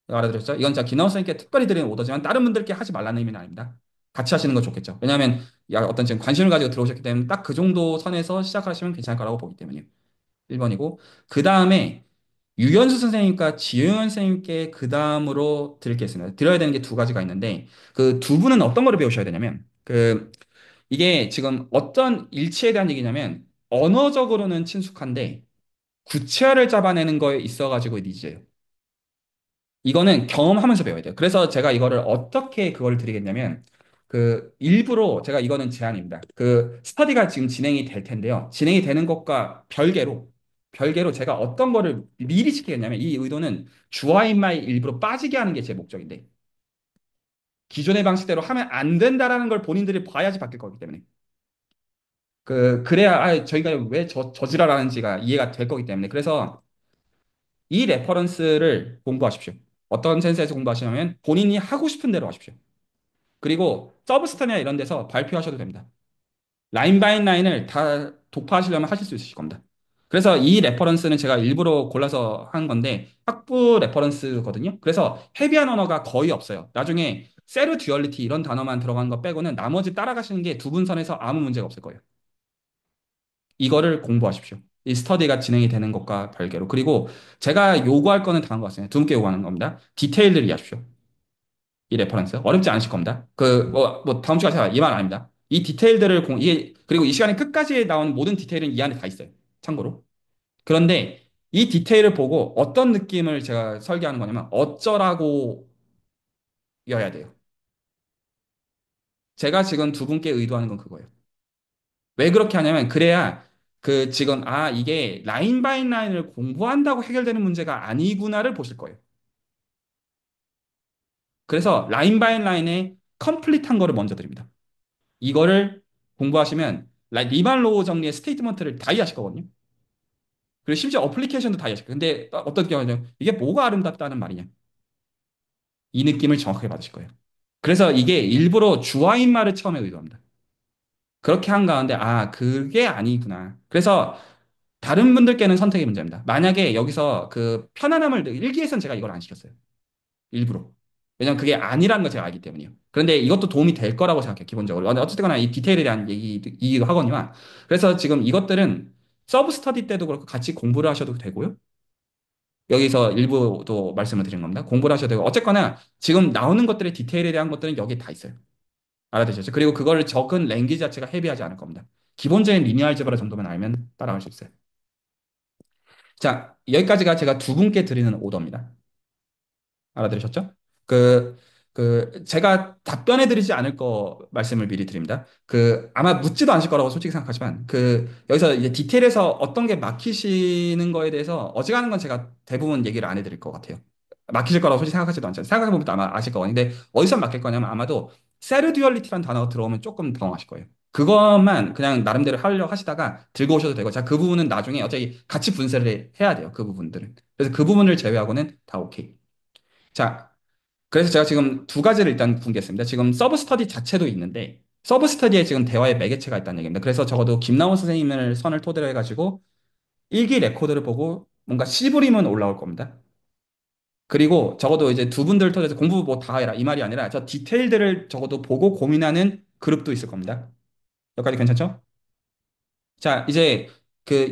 이거 알아들으셨죠? 이건 제가 김나우 선생님께 특별히 드리는 오더지만 다른 분들께 하지 말라는 의미는 아닙니다. 같이 하시는 건 좋겠죠. 왜냐하면 어떤 지금 관심을 가지고 들어오셨기 때문에 딱 그 정도 선에서 시작하시면 괜찮을 거라고 보기 때문이에요. 1번이고 그 다음에 유연수 선생님과 지효연 선생님께 그 다음으로 드릴 게 있습니다. 드려야 되는 게 두 가지가 있는데 그 두 분은 어떤 거를 배우셔야 되냐면 이게 지금 어떤 일치에 대한 얘기냐면 언어적으로는 친숙한데 구체화를 잡아내는 거에 있어가지고 니즈예요. 이거는 경험하면서 배워야 돼요. 그래서 제가 이거를 어떻게 그걸 드리겠냐면 일부러 제가 이거는 제안입니다. 스터디가 지금 진행이 될 텐데요. 진행이 되는 것과 별개로 제가 어떤 거를 미리 시키겠냐면 이 의도는 주화인마에 일부러 빠지게 하는 게 제 목적인데 기존의 방식대로 하면 안 된다라는 걸 본인들이 봐야지 바뀔 거기 때문에 그래야 저희가 왜 저지랄하는지가 이해가 될 거기 때문에 그래서 이 레퍼런스를 공부하십시오. 어떤 센스에서 공부하시냐면 본인이 하고 싶은 대로 하십시오. 그리고 서브스타나 이런 데서 발표하셔도 됩니다. 라인 바이 라인을 다 독파하시려면 하실 수 있으실 겁니다. 그래서 이 레퍼런스는 제가 일부러 골라서 한 건데 학부 레퍼런스거든요. 그래서 헤비한 언어가 거의 없어요. 나중에 세르 듀얼리티 이런 단어만 들어간 거 빼고는 나머지 따라가시는 게 두 분 선에서 아무 문제가 없을 거예요. 이거를 공부하십시오. 이 스터디가 진행이 되는 것과 별개로. 그리고 제가 요구할 거는 다음 것 같습니다. 두 분께 요구하는 겁니다. 디테일들 이해하십시오. 이 레퍼런스. 어렵지 않으실 겁니다. 다음 주까지 이 말 아닙니다. 이 디테일들을 그리고 이 시간에 끝까지 나온 모든 디테일은 이 안에 다 있어요. 참고로. 그런데 이 디테일을 보고 어떤 느낌을 제가 설계하는 거냐면 어쩌라고 여야 돼요. 제가 지금 두 분께 의도하는 건 그거예요. 왜 그렇게 하냐면 그래야 지금 이게 라인 바이 라인을 공부한다고 해결되는 문제가 아니구나를 보실 거예요. 그래서 라인 바이 라인에 컴플릿한 거를 먼저 드립니다. 이거를 공부하시면 리만 로우 정리의 스테이트먼트를 다 이해하실 거거든요. 그리고 심지어 어플리케이션도 다 이해하실 거예요. 근데 어떤 경우는 이게 뭐가 아름답다는 말이냐? 이 느낌을 정확하게 받으실 거예요. 그래서 이게 일부러 주어인 말을 처음에 의도합니다. 그렇게 한 가운데 그게 아니구나. 그래서 다른 분들께는 선택의 문제입니다. 만약에 여기서 편안함을 일기에서는 제가 이걸 안 시켰어요. 일부러. 왜냐면 그게 아니라는 걸 제가 알기 때문이에요. 그런데 이것도 도움이 될 거라고 생각해요, 기본적으로. 어쨌거나 이 디테일에 대한 하거니와. 그래서 지금 이것들은 서브 스터디 때도 그렇고 같이 공부를 하셔도 되고요. 여기서 일부도 말씀을 드린 겁니다. 공부를 하셔도 되고. 어쨌거나 지금 나오는 것들의 디테일에 대한 것들은 여기에 다 있어요. 알아두셨죠? 그리고 그거를 적은 랭귀지 자체가 헤비하지 않을 겁니다. 기본적인 리니어 알제브라 정도만 알면 따라갈 수 있어요. 자, 여기까지가 제가 두 분께 드리는 오더입니다. 알아들으셨죠? 제가 답변해 드리지 않을 거 말씀을 미리 드립니다. 아마 묻지도 않으실 거라고 솔직히 생각하지만, 여기서 이제 디테일에서 어떤 게 막히시는 거에 대해서 어지간한 건 제가 대부분 얘기를 안 해드릴 것 같아요. 막히실 거라고 솔직히 생각하지도 않잖아요. 생각해보면 또 아마 아실 거거든요. 근데 어디서 막힐 거냐면 아마도 세르 듀얼리티라는 단어가 들어오면 조금 당황하실 거예요. 그것만 그냥 나름대로 하려 하시다가 들고 오셔도 되고, 자, 그 부분은 나중에 어차피 같이 분쇄를 해야 돼요. 그 부분들은. 그래서 그 부분을 제외하고는 다 오케이. 자, 그래서 제가 지금 두 가지를 일단 분개했습니다. 지금 서브 스터디 자체도 있는데 서브 스터디에 지금 대화의 매개체가 있다는 얘기입니다. 그래서 적어도 김나온 선생님을 선을 토대로 해가지고 일기 레코드를 보고 뭔가 씨부림은 올라올 겁니다. 그리고 적어도 이제 두 분들 토대해서 공부 뭐 다 해라 이 말이 아니라 저 디테일들을 적어도 보고 고민하는 그룹도 있을 겁니다. 여기까지 괜찮죠? 자, 이제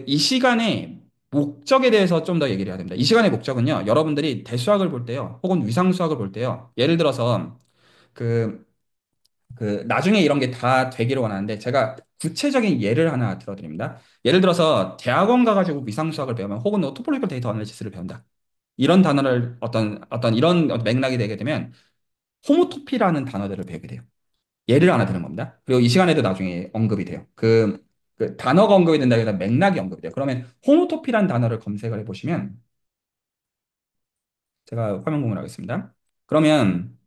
이 시간의 목적에 대해서 좀 더 얘기를 해야 됩니다. 이 시간의 목적은요, 여러분들이 대수학을 볼 때요, 혹은 위상수학을 볼 때요, 예를 들어서 그, 나중에 이런 게 다 되기를 원하는데, 제가 구체적인 예를 하나 들어드립니다. 예를 들어서, 대학원 가가지고 위상수학을 배우면, 혹은 토폴로지컬 데이터 어널리시스를 배운다. 이런 단어를 어떤 이런 맥락이 되게 되면 호모토피라는 단어들을 배우게 돼요. 예를 하나 드는 겁니다. 그리고 이 시간에도 나중에 언급이 돼요. 그 단어가 언급이 된다기보다 맥락이 언급이 돼요. 그러면 호모토피라는 단어를 검색을 해보시면 제가 화면 공유를 하겠습니다. 그러면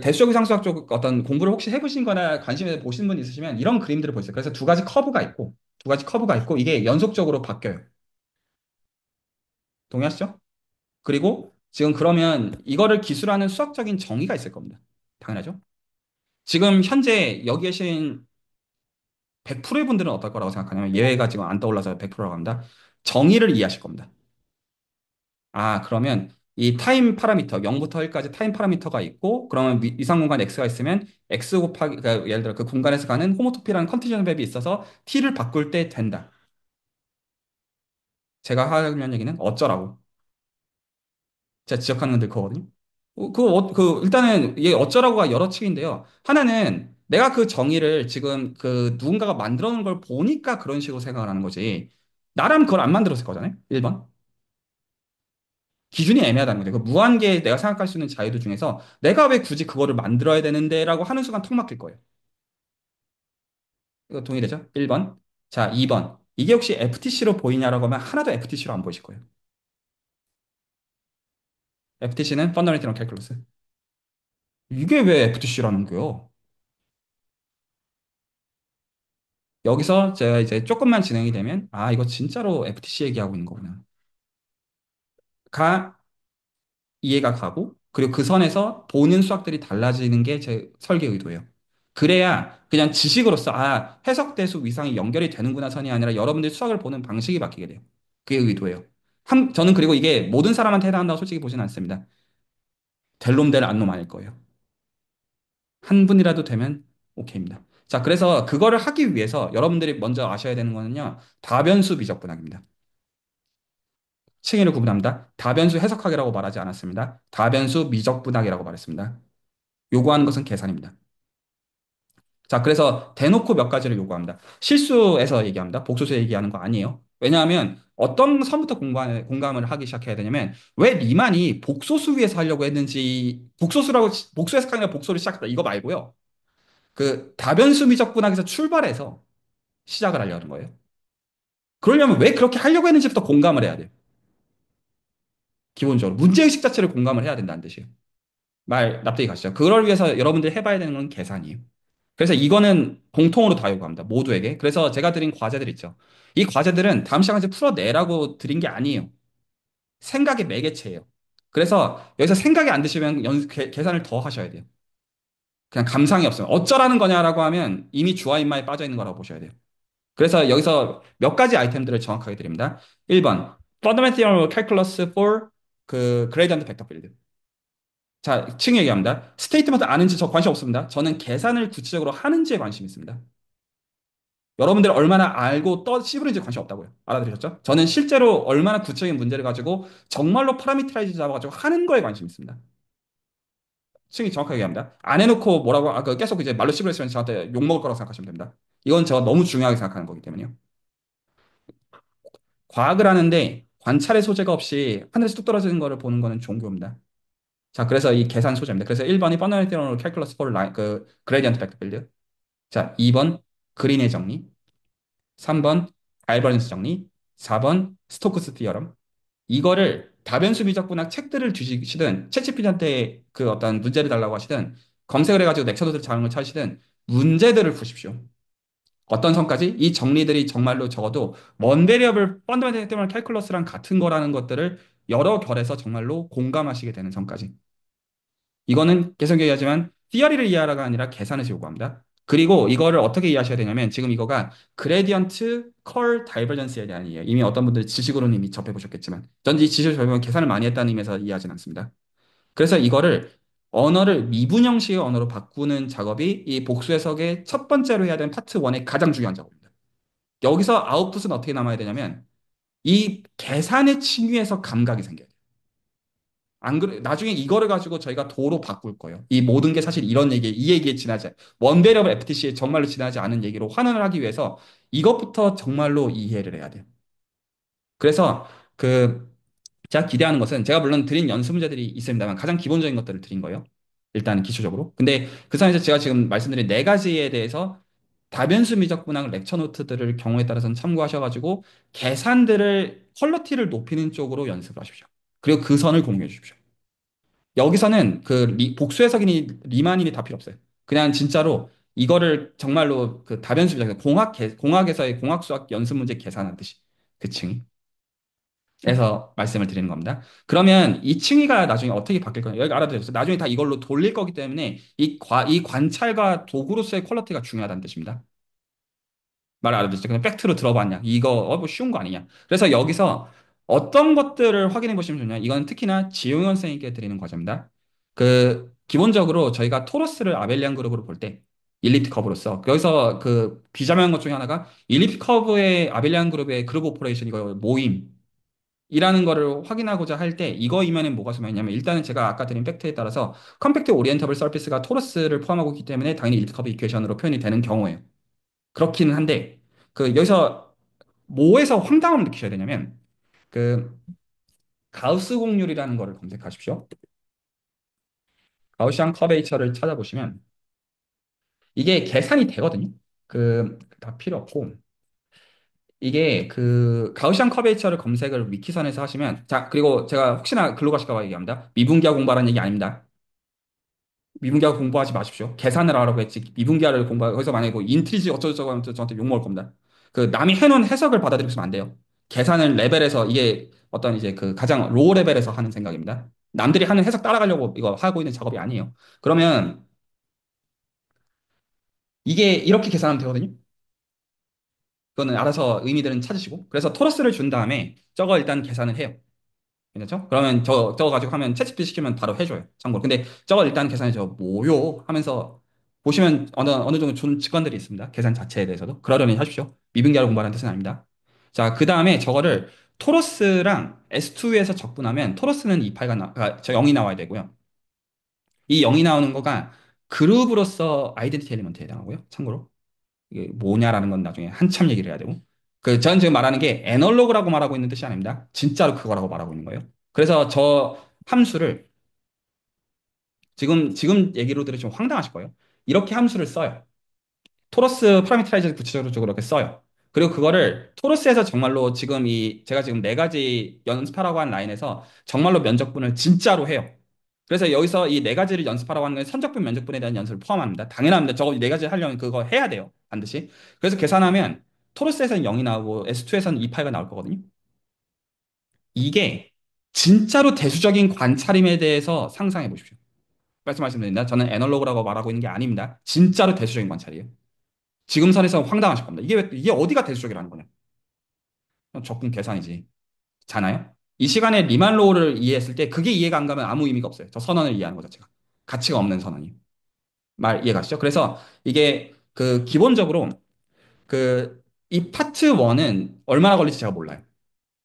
대수적 상수학 쪽 어떤 공부를 혹시 해보신 거나 관심에 보신 분 있으시면 이런 그림들을 보세요. 그래서 두 가지 커브가 있고 이게 연속적으로 바뀌어요. 동의하시죠? 그리고 지금 그러면 이거를 기술하는 수학적인 정의가 있을 겁니다. 당연하죠? 지금 현재 여기 계신 100%의 분들은 어떨 거라고 생각하냐면 예외가 지금 안 떠올라서 100%라고 합니다. 정의를 이해하실 겁니다. 아, 그러면 이 타임 파라미터 0부터 1까지 타임 파라미터가 있고 그러면 이상 공간 x가 있으면 x 곱하기 그러니까 예를 들어 그 공간에서 가는 호모토피라는 컨티지언 맵이 있어서 t를 바꿀 때 된다. 제가 하려는 얘기는 어쩌라고. 제가 지적하는 건데 그거거든요. 일단은 이게 어쩌라고가 여러 층인데요. 하나는 내가 그 정의를 지금 그 누군가가 만들어 놓은 걸 보니까 그런 식으로 생각을 하는 거지. 나라면 그걸 안 만들었을 거잖아요. 1번. 기준이 애매하다는 거죠. 그 무한계 내가 생각할 수 있는 자유도 중에서 내가 왜 굳이 그거를 만들어야 되는데라고 하는 순간 턱 막힐 거예요. 이거 동의되죠? 1번. 자, 2번. 이게 혹시 FTC로 보이냐라고 하면 하나도 FTC로 안 보이실 거예요. FTC는 Fundamental Calculus. 이게 왜 FTC라는 거예요? 여기서 제가 이제 조금만 진행이 되면 아, 이거 진짜로 FTC 얘기하고 있는 거구나. 가 이해가 가고 그리고 그 선에서 보는 수학들이 달라지는 게 제 설계 의도예요. 그래야 그냥 지식으로서 아, 해석대수 위상이 연결이 되는구나 선이 아니라 여러분들이 수학을 보는 방식이 바뀌게 돼요. 그게 의도예요. 저는 그리고 이게 모든 사람한테 해당한다고 솔직히 보지는 않습니다. 될 놈 될 안 놈 아닐 거예요. 한 분이라도 되면 오케이입니다. 자, 그래서 그거를 하기 위해서 여러분들이 먼저 아셔야 되는 거는요. 다변수 미적분학입니다. 층위를 구분합니다. 다변수 해석학이라고 말하지 않았습니다. 다변수 미적분학이라고 말했습니다. 요구하는 것은 계산입니다. 자, 그래서 대놓고 몇 가지를 요구합니다. 실수에서 얘기합니다. 복수에서 얘기하는 거 아니에요. 왜냐하면 어떤 선부터 공감을 하기 시작해야 되냐면 왜 리만이 복소수 위에서 하려고 했는지 복수 해석학이나 복소를 시작했다 이거 말고요. 그 다변수 미적분학에서 출발해서 시작을 하려는 거예요. 그러려면 왜 그렇게 하려고 했는지부터 공감을 해야 돼요. 기본적으로 문제의식 자체를 공감을 해야 된다는 뜻이에요. 말 납득이 가시죠? 그걸 위해서 여러분들이 해봐야 되는 건 계산이에요. 그래서 이거는 공통으로 다 요구합니다. 모두에게. 그래서 제가 드린 과제들 있죠. 이 과제들은 다음 시간까지 풀어내라고 드린 게 아니에요. 생각의 매개체예요. 그래서 여기서 생각이 안 드시면 계산을 더 하셔야 돼요. 그냥 감상이 없어요. 어쩌라는 거냐라고 하면 이미 주와 인마에 빠져 있는 거라고 보셔야 돼요. 그래서 여기서 몇 가지 아이템들을 정확하게 드립니다. 1번, Fundamental Calculus for 그 Gradient Vector Field. 자, 층 얘기합니다. 스테이트먼트 아는지 저 관심 없습니다. 저는 계산을 구체적으로 하는지에 관심 있습니다. 여러분들 얼마나 알고 씹으는지 관심 없다고요. 알아들으셨죠? 저는 실제로 얼마나 구체적인 문제를 가지고 정말로 파라미터라이즈 잡아가지고 하는 거에 관심 있습니다. 층이 정확하게 얘기합니다. 안 해놓고 뭐라고, 계속 이제 말로 씹으랬으면 저한테 욕먹을 거라고 생각하시면 됩니다. 이건 제가 너무 중요하게 생각하는 거기 때문에요. 과학을 하는데 관찰의 소재가 없이 하늘에서 뚝 떨어지는 거를 보는 거는 종교입니다. 자, 그래서 이 계산 소재입니다. 그래서 1번이 Fundamental Calculus for Gradient Vector Field. 자, 2번 그린의 정리. 3번 다이버전스 정리, 4번 스토크스 티어럼. 이거를 다변수 미적분학 책들을 주시든 챗GPT한테 그 어떤 문제를 달라고 하시든 검색을 해가지고 넥처도들 자료를 찾으시든 문제들을 푸십시오. 어떤 선까지? 이 정리들이 정말로 적어도 먼 베리어블 펀더멘탈 캘큘러스랑 같은 거라는 것들을 여러 결에서 정말로 공감하시게 되는 선까지. 이거는 계속 얘기하지만 티어리를 이해하라가 아니라 계산에서 요구합니다. 그리고 이거를 어떻게 이해하셔야 되냐면 지금 이거가 그레디언트 컬 다이버전스에 대한 이해예요. 이미 어떤 분들 지식으로는 이미 접해보셨겠지만 전 이 지식을 접하면 계산을 많이 했다는 의미에서 이해하진 않습니다. 그래서 이거를 언어를 미분 형식의 언어로 바꾸는 작업이 이 복수 해석의 첫 번째로 해야 되는 파트 1의 가장 중요한 작업입니다. 여기서 아웃풋은 어떻게 남아야 되냐면 이 계산의 층위에서 감각이 생겨요. 안 그래, 나중에 이거를 가지고 저희가 도로 바꿀 거예요. 이 모든 게 사실 이 얘기에 지나지, 원배력을 FTC에 정말로 지나지 않은 얘기로 환원을 하기 위해서 이것부터 정말로 이해를 해야 돼요. 그래서 그 제가 기대하는 것은 제가 물론 드린 연습 문제들이 있습니다만 가장 기본적인 것들을 드린 거예요. 일단 기초적으로. 근데 그 상에서 제가 지금 말씀드린 네 가지에 대해서 다변수 미적분학 렉처 노트들을 경우에 따라서는 참고하셔가지고 계산들을 퀄리티를 높이는 쪽으로 연습을 하십시오. 그리고 그 선을 공유해 주십시오. 여기서는 복수 해석이니 리만이니 다 필요 없어요. 그냥 진짜로 이거를 정말로 그 다변수 미적 공학에서의 공학수학 연습 문제 계산하듯이 그 층이. 에서 말씀을 드리는 겁니다. 그러면 이 층위가 나중에 어떻게 바뀔 거냐. 여기 알아두셨어요. 나중에 다 이걸로 돌릴 거기 때문에 이 관찰과 도구로서의 퀄리티가 중요하다는 뜻입니다. 말 알아두셨어요. 그냥 팩트로 들어봤냐. 이거 뭐 쉬운 거 아니냐. 그래서 여기서 어떤 것들을 확인해 보시면 좋냐. 이건 특히나 지용현 선생님께 드리는 과제입니다. 기본적으로 저희가 토러스를 아벨리안 그룹으로 볼 때 일리프트 커브로서 여기서 그 비자명한 것 중에 하나가 일리프트 커브의 아벨리안 그룹의 그룹 오퍼레이션 이거 모임 이라는 거를 확인하고자 할 때 이거이면은 뭐가 소망이냐면 일단은 제가 아까 드린 팩트에 따라서 컴팩트 오리엔터블 서피스가 토러스를 포함하고 있기 때문에 당연히 일트 커브 이퀘이션으로 표현이 되는 경우예요. 그렇기는 한데 여기서 뭐에서 황당함을 느끼셔야 되냐면 그 가우스 공률이라는 거를 검색하십시오. 가우시안 커베이처를 찾아보시면 이게 계산이 되거든요. 다 필요 없고 이게 가우시안 커베이처를 검색을 위키선에서 하시면 자 그리고 제가 혹시나 글로 가실까 봐 얘기합니다. 미분기하 공부하라는 얘기 아닙니다. 미분기하 공부하지 마십시오. 계산을 하라고 했지. 미분기하를 공부하고, 거기서 만약에 뭐 인트리지 어쩌고저쩌고 하면 또 저한테 욕먹을 겁니다. 남이 해놓은 해석을 받아들이시면 안 돼요. 계산을 레벨에서, 이게 어떤 이제 가장 로우 레벨에서 하는 생각입니다. 남들이 하는 해석 따라가려고 이거 하고 있는 작업이 아니에요. 그러면 이게 이렇게 계산하면 되거든요. 그거는 알아서 의미들은 찾으시고. 그래서 토러스를 준 다음에 저거 일단 계산을 해요. 괜찮죠? 그러면 저거 가지고 하면 챗GPT 시키면 바로 해줘요. 참고로. 근데 저걸 일단 계산해 줘. 뭐요? 하면서 보시면 어느 정도 좋은 직관들이 있습니다. 계산 자체에 대해서도. 그러려니 하십시오. 미분기하를 공부하라는 뜻은 아닙니다. 자, 그 다음에 저거를 토러스랑 S2에서 적분하면 토러스는 28가 저 0이 나와야 되고요. 이 0이 나오는 거가 그룹으로서 아이덴티티 엘리먼트에 해당하고요. 참고로. 이게 뭐냐라는 건 나중에 한참 얘기를 해야 되고. 저는 지금 말하는 게 애널로그라고 말하고 있는 뜻이 아닙니다. 진짜로 그거라고 말하고 있는 거예요. 그래서 저 함수를 지금 얘기로 들으시면 황당하실 거예요. 이렇게 함수를 써요. 토러스 파라미터라이즈 구체적으로 이렇게 써요. 그리고 그거를 토러스에서 정말로 제가 지금 네 가지 연습하라고 한 라인에서 정말로 면적분을 진짜로 해요. 그래서 여기서 이 네 가지를 연습하라고 하는 건 선적분, 면적분에 대한 연습을 포함합니다. 당연합니다. 저거 네 가지 하려면 그거 해야 돼요. 반드시. 그래서 계산하면 토러스에서는 0이 나오고 S2에서는 28가 나올 거거든요. 이게 진짜로 대수적인 관찰임에 대해서 상상해 보십시오. 말씀하신 대로 저는 애널로그라고 말하고 있는 게 아닙니다. 진짜로 대수적인 관찰이에요. 지금 선에서 황당하실 겁니다. 이게 어디가 대수적이라는 거냐? 적분 계산이지. 잖아요? 이 시간에 리만로우를 이해했을 때 그게 이해가 안 가면 아무 의미가 없어요. 저 선언을 이해하는 것 자체가. 가치가 없는 선언이에요. 말 이해가시죠? 그래서 이게 기본적으로 이 파트 1은 얼마나 걸릴지 제가 몰라요.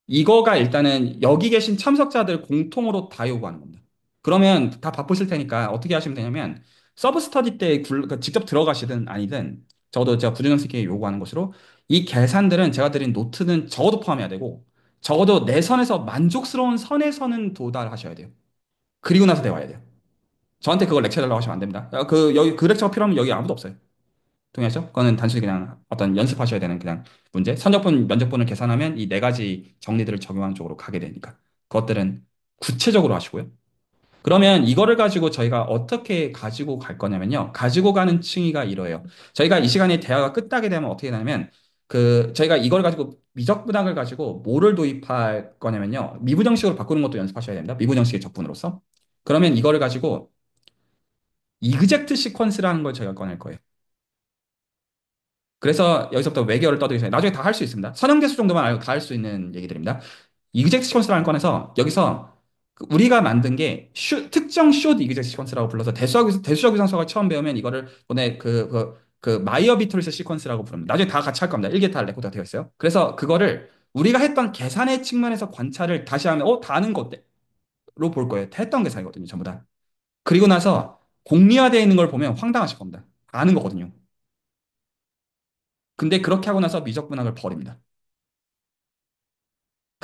이거가 일단은 여기 계신 참석자들 공통으로 다 요구하는 겁니다. 그러면 다 바쁘실 테니까 어떻게 하시면 되냐면 서브 스터디 때 직접 들어가시든 아니든 적어도 제가 부준형식에 요구하는 것으로 이 계산들은 제가 드린 노트는 적어도 포함해야 되고 적어도 내 선에서 만족스러운 선에서는 도달하셔야 돼요. 그리고 나서 대화해야 돼요. 저한테 그걸 렉처 달라고 하시면 안 됩니다. 여기 그 렉처가 필요하면 여기 아무도 없어요. 동의하죠? 그거는 단순히 그냥 어떤 연습하셔야 되는 그냥 문제. 선적분, 면적분을 계산하면 이 네 가지 정리들을 적용하는 쪽으로 가게 되니까. 그것들은 구체적으로 하시고요. 그러면 이거를 가지고 저희가 어떻게 가지고 갈 거냐면요. 가지고 가는 층위가 이러해요. 저희가 이 시간에 대화가 끝나게 되면 어떻게 되냐면 저희가 이걸 가지고 미적분학을 가지고 뭐를 도입할 거냐면요. 미분형식으로 바꾸는 것도 연습하셔야 됩니다. 미분형식의 적분으로서. 그러면 이거를 가지고 이그젝트 시퀀스라는 걸 저희가 꺼낼 거예요. 그래서 여기서부터 외계어를 떠들기 전에 나중에 다 할 수 있습니다. 선형대수 정도만 알고 다 할 수 있는 얘기들입니다. 이그젝트 시퀀스라는 건에서 여기서 우리가 만든 게 특정 숏 이그젝트 시퀀스라고 불러서 대수학 유상수학을 처음 배우면 이거를 오늘 마이어 비트리스 시퀀스라고 부릅니다. 나중에 다 같이 할 겁니다. 1개 다 레코드가 되어 있어요. 그래서 그거를 우리가 했던 계산의 측면에서 관찰을 다시 하면 다 아는 것대로 볼 거예요. 했던 계산이거든요. 전부 다. 그리고 나서 공리화되어 있는 걸 보면 황당하실 겁니다. 아는 거거든요. 근데 그렇게 하고 나서 미적분학을 버립니다.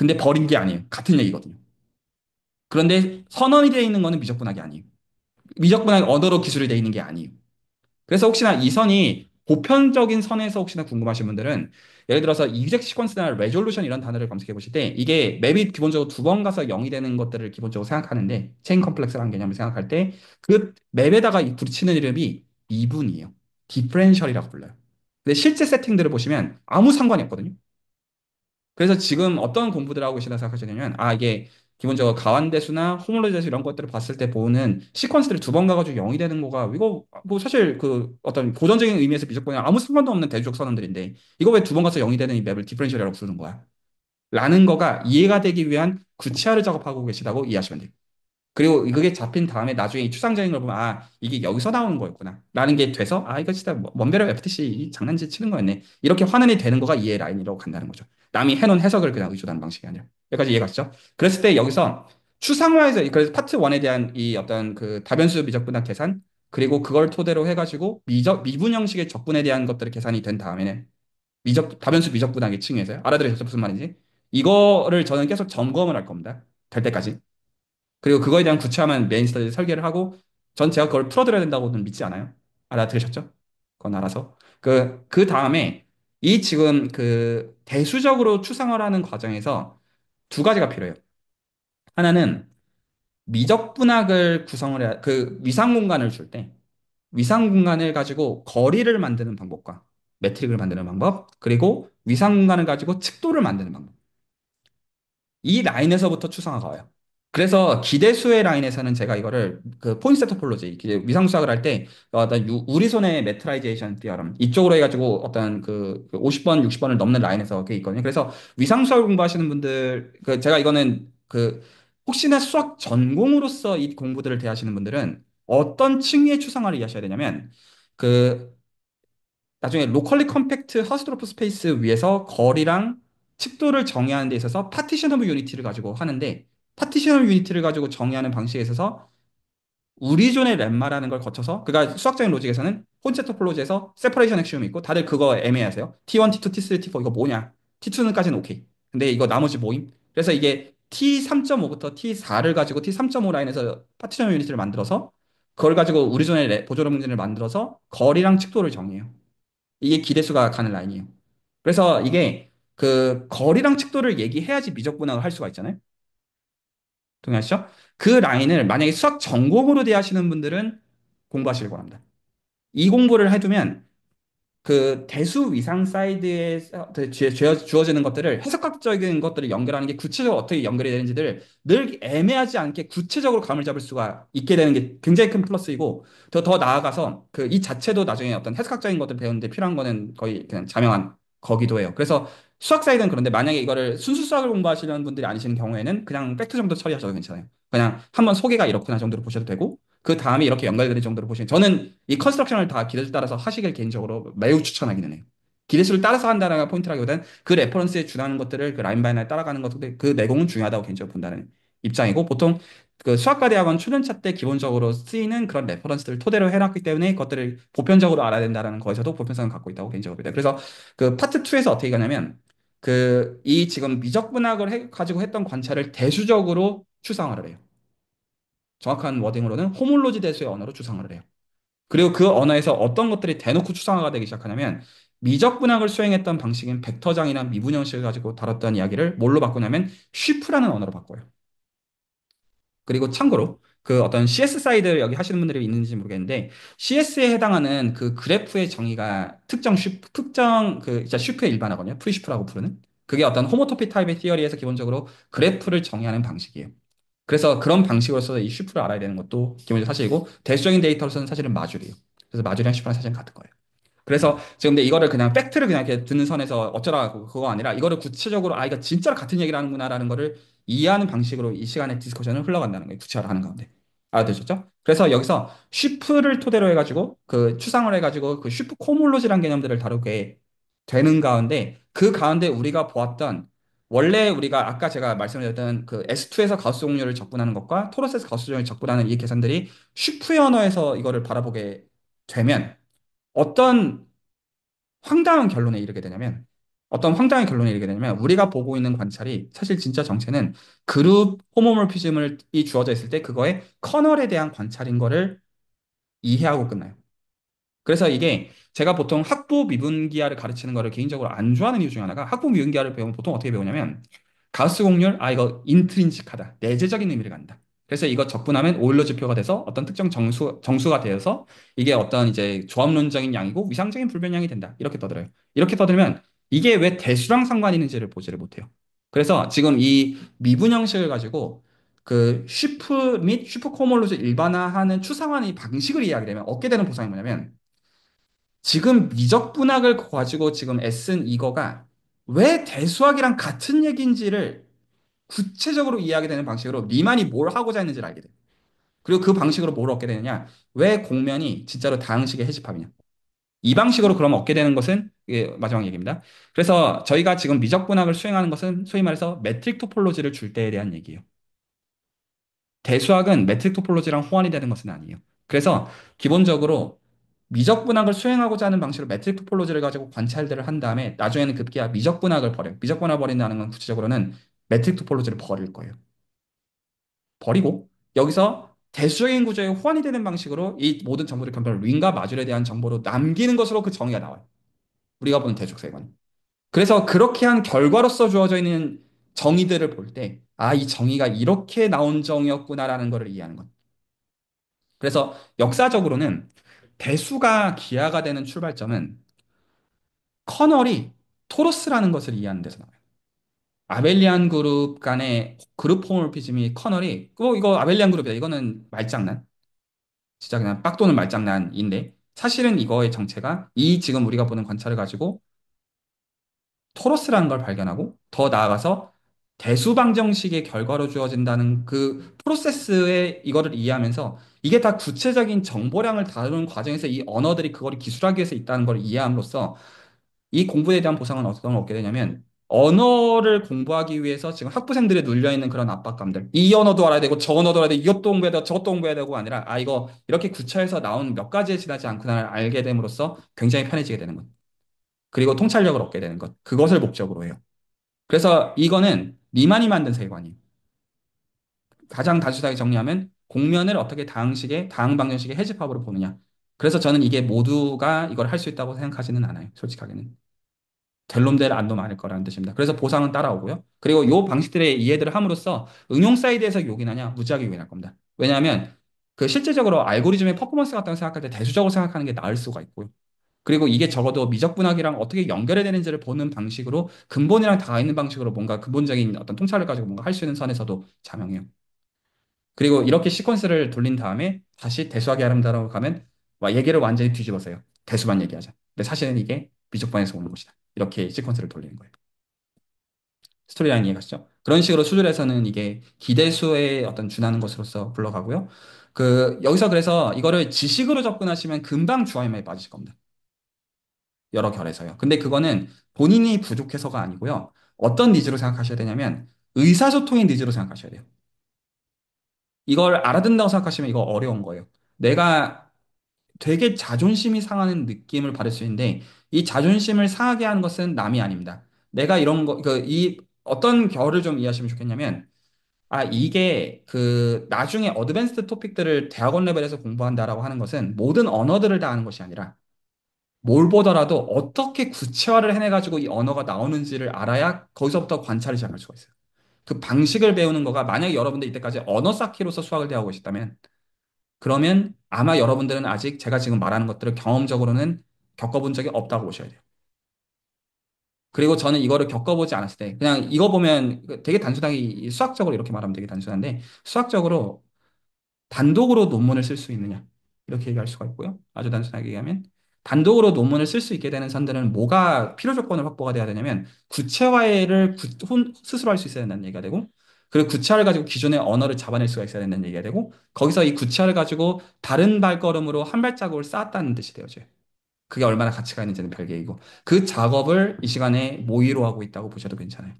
근데 버린 게 아니에요. 같은 얘기거든요. 그런데 선언이 되어 있는 거는 미적분학이 아니에요. 미적분학 언어로 기술이 되어 있는 게 아니에요. 그래서 혹시나 이 선이 보편적인 선에서 혹시나 궁금하신 분들은 예를 들어서 이젝 시퀀스나 레졸루션 이런 단어를 검색해 보실 때 이게 맵이 기본적으로 두 번 가서 0이 되는 것들을 기본적으로 생각하는데 체인 컴플렉스라는 개념을 생각할 때 그 맵에다가 붙이는 이름이 미분이에요. 디퍼렌셜이라고 불러요. 근데 실제 세팅들을 보시면 아무 상관이 없거든요. 그래서 지금 어떤 공부들 하고 계시다 생각하시냐면, 아, 이게 기본적으로 가완대수나 호몰로지대수 이런 것들을 봤을 때 보는 시퀀스들이 두 번 가가지고 0이 되는 거가, 이거 뭐 사실 그 어떤 고전적인 의미에서 미적분이랑 아무 상관도 없는 대조적 선언들인데, 이거 왜 두 번 가서 0이 되는 이 맵을 디퍼렌셜이라고 부르는 거야? 라는 거가 이해가 되기 위한 구체화를 작업하고 계시다고 이해하시면 돼요. 그리고 그게 잡힌 다음에 나중에 이 추상적인 걸 보면 아 이게 여기서 나오는 거였구나 라는 게 돼서 아 이거 진짜 먼 베러 FTC 장난질 치는 거였네 이렇게 환원이 되는 거가 이해 라인이라고 간다는 거죠. 남이 해놓은 해석을 그냥 의존하는 방식이 아니라 여기까지 이해가 가시죠? 그랬을 때 여기서 추상화에서 그래서 파트 1에 대한 이 어떤 그 다변수 미적분학 계산 그리고 그걸 토대로 해가지고 미분 형식의 적분에 대한 것들이 계산이 된 다음에는 다변수 미적분학의 층에서요. 알아들으셨죠? 무슨 말인지? 이거를 저는 계속 점검을 할 겁니다. 될 때까지. 그리고 그거에 대한 구체화만 메인 스터디 설계를 하고 전 제가 그걸 풀어드려야 된다고는 믿지 않아요. 알아들으셨죠? 그건 알아서. 그 다음에 이 지금 그 대수적으로 추상화를 하는 과정에서 두 가지가 필요해요. 하나는 미적분학을 구성을 해야, 그 위상 공간을 줄 때 위상 공간을 가지고 거리를 만드는 방법과 매트릭을 만드는 방법, 그리고 위상 공간을 가지고 측도를 만드는 방법. 이 라인에서부터 추상화가 와요. 그래서 기대수의 라인에서는 제가 이거를 그 포인트 토폴로지 위상수학을 할 때 어떤 우리손의 메트라이제이션 디어럼 이쪽으로 해가지고 어떤 그 50번, 60번을 넘는 라인에서 그게 있거든요. 그래서 위상수학을 공부하시는 분들 그 제가 이거는 그 혹시나 수학 전공으로서 이 공부들을 대하시는 분들은 어떤 층의 추상화를 이해하셔야 되냐면 그 나중에 로컬리 컴팩트 하우스트로프 스페이스 위에서 거리랑 측도를 정의하는 데 있어서 파티션 오브 유니티를 가지고 하는데 파티션 오브 유니티를 가지고 정의하는 방식에 있어서 우리존의 렘마라는 걸 거쳐서 그러니까 수학적인 로직에서는 콘셉트 토폴로지에서 세퍼레이션 액시움이 있고 다들 그거 애매하세요. T1, T2, T3, T4 이거 뭐냐? T2는까지는 오케이. 근데 이거 나머지 뭐임? 그래서 이게 T3.5부터 T4를 가지고 T3.5 라인에서 파티션 오브 유니티를 만들어서 그걸 가지고 우리존의 보조론 문제를 만들어서 거리랑 측도를 정의해요. 이게 기대수가 가는 라인이에요. 그래서 이게 그 거리랑 측도를 얘기해야지 미적분학을 할 수가 있잖아요. 동의하시죠? 그 라인을 만약에 수학 전공으로 대하시는 분들은 공부하시길 바랍니다. 이 공부를 해두면 그 대수 위상 사이드에 주어지는 것들을 해석학적인 것들을 연결하는 게 구체적으로 어떻게 연결이 되는지를 늘 애매하지 않게 구체적으로 감을 잡을 수가 있게 되는 게 굉장히 큰 플러스이고 더 나아가서 그 이 자체도 나중에 어떤 해석학적인 것들 배우는데 필요한 거는 거의 그냥 자명한 거기도 해요. 그래서 수학 사이드는 그런데 만약에 이거를 순수 수학을 공부하시는 분들이 아니시는 경우에는 그냥 팩트 정도 처리하셔도 괜찮아요. 그냥 한번 소개가 이렇구나 정도로 보셔도 되고 그 다음에 이렇게 연결되는 정도로 보시면 저는 이 컨스트럭션을 다 기대수 따라서 하시길 개인적으로 매우 추천하기는 해요. 기대수를 따라서 한다는 포인트라기보다는 그 레퍼런스에 준하는 것들을 그 라인 바이 라인 따라가는 것들 그 내공은 중요하다고 개인적으로 본다는 입장이고 보통 그 수학과 대학원 초년차 때 기본적으로 쓰이는 그런 레퍼런스들을 토대로 해놨기 때문에 그것들을 보편적으로 알아야 된다는 거에서도 보편성을 갖고 있다고 개인적으로 봅니다. 그래서 그 파트 2에서 어떻게 가냐면 그 이 지금 미적분학을 가지고 했던 관찰을 대수적으로 추상화를 해요. 정확한 워딩으로는 호몰로지 대수의 언어로 추상화를 해요. 그리고 그 언어에서 어떤 것들이 대놓고 추상화가 되기 시작하냐면 미적분학을 수행했던 방식인 벡터장이나 미분 형식을 가지고 다뤘던 이야기를 뭘로 바꾸냐면 쉬프라는 언어로 바꿔요. 그리고 참고로 그 어떤 CS 사이드 여기 하시는 분들이 있는지 모르겠는데 CS에 해당하는 그 그래프의 정의가 특정 그 진짜 쉬프의 일반화거든요. 프리쉬프라고 부르는. 그게 어떤 호모토피 타입의 티어리에서 기본적으로 그래프를 정의하는 방식이에요. 그래서 그런 방식으로서 이 쉬프를 알아야 되는 것도 기본적인 사실이고 대수적인 데이터로서는 사실은 마줄이에요. 그래서 마줄이랑 쉬프랑 사실은 같은 거예요. 그래서 지금 근데 이거를 그냥 팩트를 그냥 이렇게 듣는 선에서 어쩌라고 그거 아니라 이거를 구체적으로 아 이거 진짜로 같은 얘기를 하는구나라는 거를 이해하는 방식으로 이 시간의 디스커션을 흘러간다는 거예요. 구체화를 하는 가운데. 알아두셨죠? 그래서 여기서 쉬프를 토대로 해가지고 그 추상을 해가지고 그 쉬프 코몰로지란 개념들을 다루게 되는 가운데 그 가운데 우리가 보았던 원래 우리가 아까 제가 말씀드렸던 그 S2에서 가우스 종류를 적분하는 것과 토러스에서 가우스 종류를 적분하는 이 계산들이 쉬프의 언어에서 이거를 바라보게 되면 어떤 황당한 결론에 이르게 되냐면 어떤 황당한 결론이 이르게 되냐면 우리가 보고 있는 관찰이 사실 진짜 정체는 그룹 호모몰피즘이 주어져 있을 때 그거의 커널에 대한 관찰인 거를 이해하고 끝나요. 그래서 이게 제가 보통 학부 미분기하를 가르치는 거를 개인적으로 안 좋아하는 이유 중에 하나가 학부 미분기하를 배우면 보통 어떻게 배우냐면 가우스 곡률, 아, 이거 인트린식하다. 내재적인 의미를 갖는다. 그래서 이거 적분하면 오일러 지표가 돼서 어떤 특정 정수가 되어서 이게 어떤 이제 조합론적인 양이고 위상적인 불변량이 된다. 이렇게 떠들어요. 이렇게 떠들면 이게 왜 대수랑 상관이 있는지를 보지를 못해요. 그래서 지금 이 미분 형식을 가지고 그 슈프 및 슈퍼 코몰로즈 일반화하는 추상화의 방식을 이해하게 되면 얻게 되는 보상이 뭐냐면 지금 미적분학을 가지고 지금 애쓴 이거가 왜 대수학이랑 같은 얘기인지를 구체적으로 이해하게 되는 방식으로 리만이 뭘 하고자 했는지를 알게 돼. 그리고 그 방식으로 뭘 얻게 되느냐? 왜 공면이 진짜로 다항식의 해집합이냐? 이 방식으로 그럼 얻게 되는 것은 이게 마지막 얘기입니다. 그래서 저희가 지금 미적분학을 수행하는 것은 소위 말해서 메트릭 토폴로지를 줄 때에 대한 얘기예요. 대수학은 매트릭 토폴로지랑 호환이 되는 것은 아니에요. 그래서 기본적으로 미적분학을 수행하고자 하는 방식으로 매트릭 토폴로지를 가지고 관찰들을 한 다음에 나중에는 급기야 미적분학을 버려요. 미적분학을 버린다는 건 구체적으로는 매트릭 토폴로지를 버릴 거예요. 버리고 여기서 대수적인 구조에 호환이 되는 방식으로 이 모든 정보를 견변을 윙과 마줄에 대한 정보로 남기는 것으로 그 정의가 나와요. 우리가 보는 대축세관. 그래서 그렇게 한 결과로서 주어져 있는 정의들을 볼 때, 아, 이 정의가 이렇게 나온 정의였구나라는 것을 이해하는 것. 그래서 역사적으로는 대수가 기하가 되는 출발점은 커널이 토로스라는 것을 이해하는 데서 나와요. 아벨리안 그룹 간의 그룹 호모morphism이 커널이 이거 아벨리안 그룹이다. 이거는 말장난. 진짜 그냥 빡 도는 말장난인데 사실은 이거의 정체가 이 지금 우리가 보는 관찰을 가지고 토로스라는 걸 발견하고 더 나아가서 대수방정식의 결과로 주어진다는 그 프로세스에 이거를 이해하면서 이게 다 구체적인 정보량을 다루는 과정에서 이 언어들이 그걸 기술하기 위해서 있다는 걸 이해함으로써 이 공부에 대한 보상은 어떤 걸 얻게 되냐면 언어를 공부하기 위해서 지금 학부생들이 눌려있는 그런 압박감들 이 언어도 알아야 되고 저 언어도 알아야 되고 이것도 공부해야 되고 저것도 공부해야 되고 아니라 아 이거 이렇게 구차해서 나온 몇 가지에 지나지 않구나를 알게 됨으로써 굉장히 편해지게 되는 것 그리고 통찰력을 얻게 되는 것 그것을 목적으로 해요. 그래서 이거는 리만이 만든 세계관이에요. 가장 단순하게 정리하면 공면을 어떻게 다항식의 다항 방정식의 해집합으로 보느냐. 그래서 저는 이게 모두가 이걸 할 수 있다고 생각하지는 않아요. 솔직하게는. 될 놈들 안 놈 많을 거라는 뜻입니다. 그래서 보상은 따라오고요. 그리고 이 방식들의 이해들을 함으로써 응용 사이드에서 요긴하냐? 무지하게 요긴할 겁니다. 왜냐하면 그 실제적으로 알고리즘의 퍼포먼스 같다고 생각할 때 대수적으로 생각하는 게 나을 수가 있고요. 그리고 이게 적어도 미적분학이랑 어떻게 연결이 되는지를 보는 방식으로 근본이랑 닿아 있는 방식으로 뭔가 근본적인 어떤 통찰을 가지고 뭔가 할 수 있는 선에서도 자명해요. 그리고 이렇게 시퀀스를 돌린 다음에 다시 대수학이 아름다워 가면 와, 얘기를 완전히 뒤집어서요. 대수만 얘기하자. 근데 사실은 이게 미적분에서 오는 것이다. 이렇게 시퀀스를 돌리는 거예요. 스토리라인 이해가시죠? 그런 식으로 수술에서는 이게 기대수에 어떤 준하는 것으로서 불러가고요. 그 여기서 그래서 이거를 지식으로 접근하시면 금방 주화면에 빠지실 겁니다. 여러 결에서요. 근데 그거는 본인이 부족해서가 아니고요. 어떤 니즈로 생각하셔야 되냐면 의사소통의 니즈로 생각하셔야 돼요. 이걸 알아듣는다고 생각하시면 이거 어려운 거예요. 내가 되게 자존심이 상하는 느낌을 받을 수 있는데 이 자존심을 상하게 하는 것은 남이 아닙니다. 내가 이런 거, 이 어떤 결을 좀 이해하시면 좋겠냐면 아, 이게 그 나중에 어드밴스드 토픽들을 대학원 레벨에서 공부한다라고 하는 것은 모든 언어들을 다 아는 것이 아니라 뭘 보더라도 어떻게 구체화를 해내가지고 이 언어가 나오는지를 알아야 거기서부터 관찰을 시작할 수가 있어요. 그 방식을 배우는 거가 만약에 여러분들 이때까지 언어 쌓기로서 수학을 배우고 계시다면 그러면 아마 여러분들은 아직 제가 지금 말하는 것들을 경험적으로는 겪어본 적이 없다고 보셔야 돼요. 그리고 저는 이거를 겪어보지 않았을 때 그냥 이거 보면 되게 단순하게 수학적으로 이렇게 말하면 되게 단순한데 수학적으로 단독으로 논문을 쓸 수 있느냐? 이렇게 얘기할 수가 있고요. 아주 단순하게 얘기하면 단독으로 논문을 쓸 수 있게 되는 선들은 뭐가 필요 조건을 확보가 돼야 되냐면 구체화를 스스로 할 수 있어야 된다는 얘기가 되고 그리고 구체화를 가지고 기존의 언어를 잡아낼 수가 있어야 된다는 얘기가 되고 거기서 이 구체화를 가지고 다른 발걸음으로 한 발자국을 쌓았다는 뜻이 되어져요. 그게 얼마나 가치가 있는지는 별개이고 그 작업을 이 시간에 모의로 하고 있다고 보셔도 괜찮아요.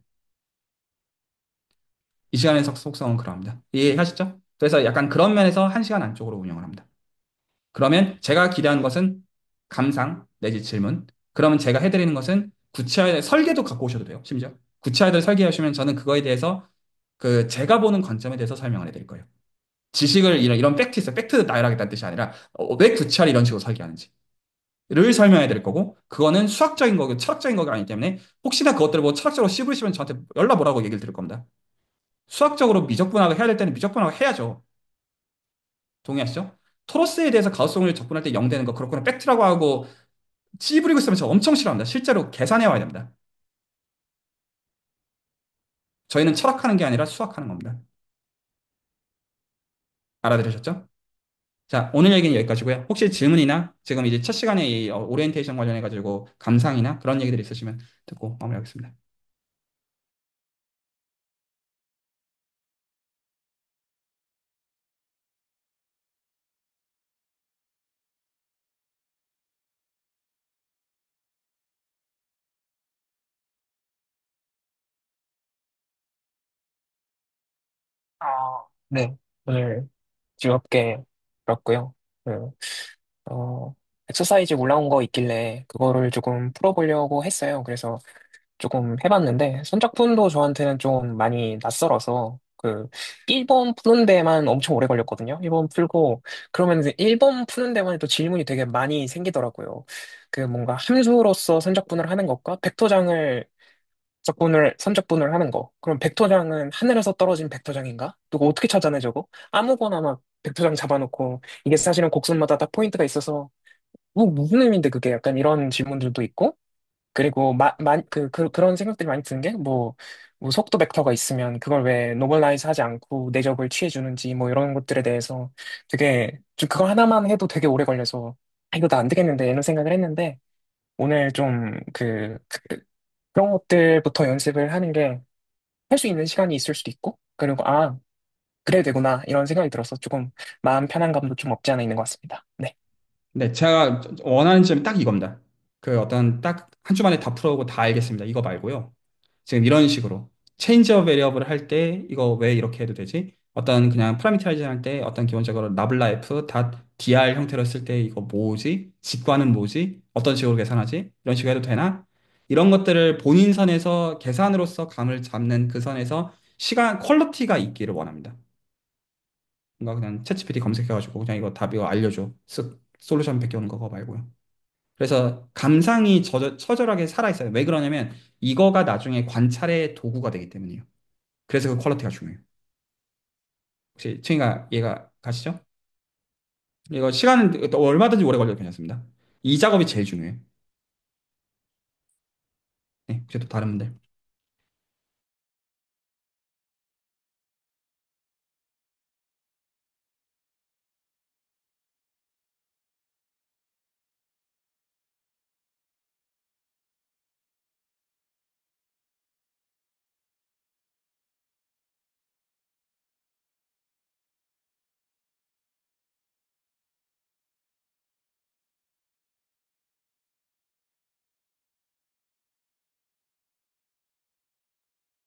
이 시간의 속성은 그러합니다. 이해하시죠? 그래서 약간 그런 면에서 한 시간 안쪽으로 운영을 합니다. 그러면 제가 기대하는 것은 감상 내지 질문. 그러면 제가 해드리는 것은 구체화된 설계도 갖고 오셔도 돼요. 심지어 구체화된 설계하시면 저는 그거에 대해서 그 제가 보는 관점에 대해서 설명을 해드릴 거예요. 지식을 이런 팩트 있어요. 팩트 나열하겠다는 뜻이 아니라 왜 구체화를 이런 식으로 설계하는지. 를 설명해야 될 거고 그거는 수학적인 거고 철학적인 거가 아니기 때문에 혹시나 그것들을 뭐 철학적으로 씹으시면 저한테 연락 뭐라고 얘기를 드릴 겁니다. 수학적으로 미적분학을 해야 될 때는 미적분학을 해야죠. 동의하시죠? 토로스에 대해서 가우스성을 접근할 때 0 되는 거 그렇구나 팩트라고 하고 찌부리고 있으면 저 엄청 싫어합니다. 실제로 계산해 와야 됩니다. 저희는 철학하는 게 아니라 수학하는 겁니다. 알아들으셨죠? 자, 오늘 얘기는 여기까지고요. 혹시 질문이나 지금 이제 첫 시간에 이 오리엔테이션 관련해 가지고 감상이나 그런 얘기들 있으시면 듣고 마무리하겠습니다. 네. 오늘 즐겁게 들었고요. 그, 어, 엑서사이즈 올라온 거 있길래 그거를 조금 풀어보려고 했어요. 그래서 조금 해봤는데, 선착순도 저한테는 좀 많이 낯설어서, 1번 푸는 데만 엄청 오래 걸렸거든요. 1번 풀고, 그러면 이제 1번 푸는 데만 해도 질문이 되게 많이 생기더라고요. 뭔가 함수로서 선적분을 하는 것과 벡터장을 선적분을 하는 거. 그럼 벡터장은 하늘에서 떨어진 벡터장인가? 누가 어떻게 찾아내 저거? 아무거나 막 벡터장 잡아놓고 이게 사실은 곡선마다 다 포인트가 있어서 뭐 무슨 의미인데 그게 약간 이런 질문들도 있고 그리고 그런 생각들이 많이 드는 게 뭐 속도 벡터가 있으면 그걸 왜 노멀라이즈 하지 않고 내적을 취해주는지 뭐 이런 것들에 대해서 되게 좀 그거 하나만 해도 되게 오래 걸려서 이거 나 안 되겠는데 이런 생각을 했는데 오늘 좀 그런 것들부터 연습을 하는 게 할 수 있는 시간이 있을 수도 있고, 그리고, 그래야 되구나, 이런 생각이 들어서 조금 마음 편한 감도 좀 없지 않아 있는 것 같습니다. 네. 네, 제가 원하는 점이 딱 이겁니다. 그 어떤 딱 한 주 만에 다 풀어오고 다 알겠습니다. 이거 말고요. 지금 이런 식으로 체인지 어 베리어블을 할 때 이거 왜 이렇게 해도 되지? 어떤 그냥 파라미터라이징 할 때 어떤 기본적으로 나블라 f 닷 dr 형태로 쓸 때 이거 뭐지? 직관은 뭐지? 어떤 식으로 계산하지? 이런 식으로 해도 되나? 이런 것들을 본인 선에서 계산으로서 감을 잡는 그 선에서 시간 퀄리티가 있기를 원합니다. 뭔가 그냥 챗GPT 검색해가지고 그냥 이거 답 이거 알려줘. 쓱 솔루션 베껴오는 거 말고요. 그래서 감상이 처절하게 살아있어요. 왜 그러냐면 이거가 나중에 관찰의 도구가 되기 때문이에요. 그래서 그 퀄리티가 중요해요. 혹시 층이가 이해가 가시죠? 이거 시간은 또 얼마든지 오래 걸려도 괜찮습니다. 이 작업이 제일 중요해요. 네, 혹시 또 다른 분들.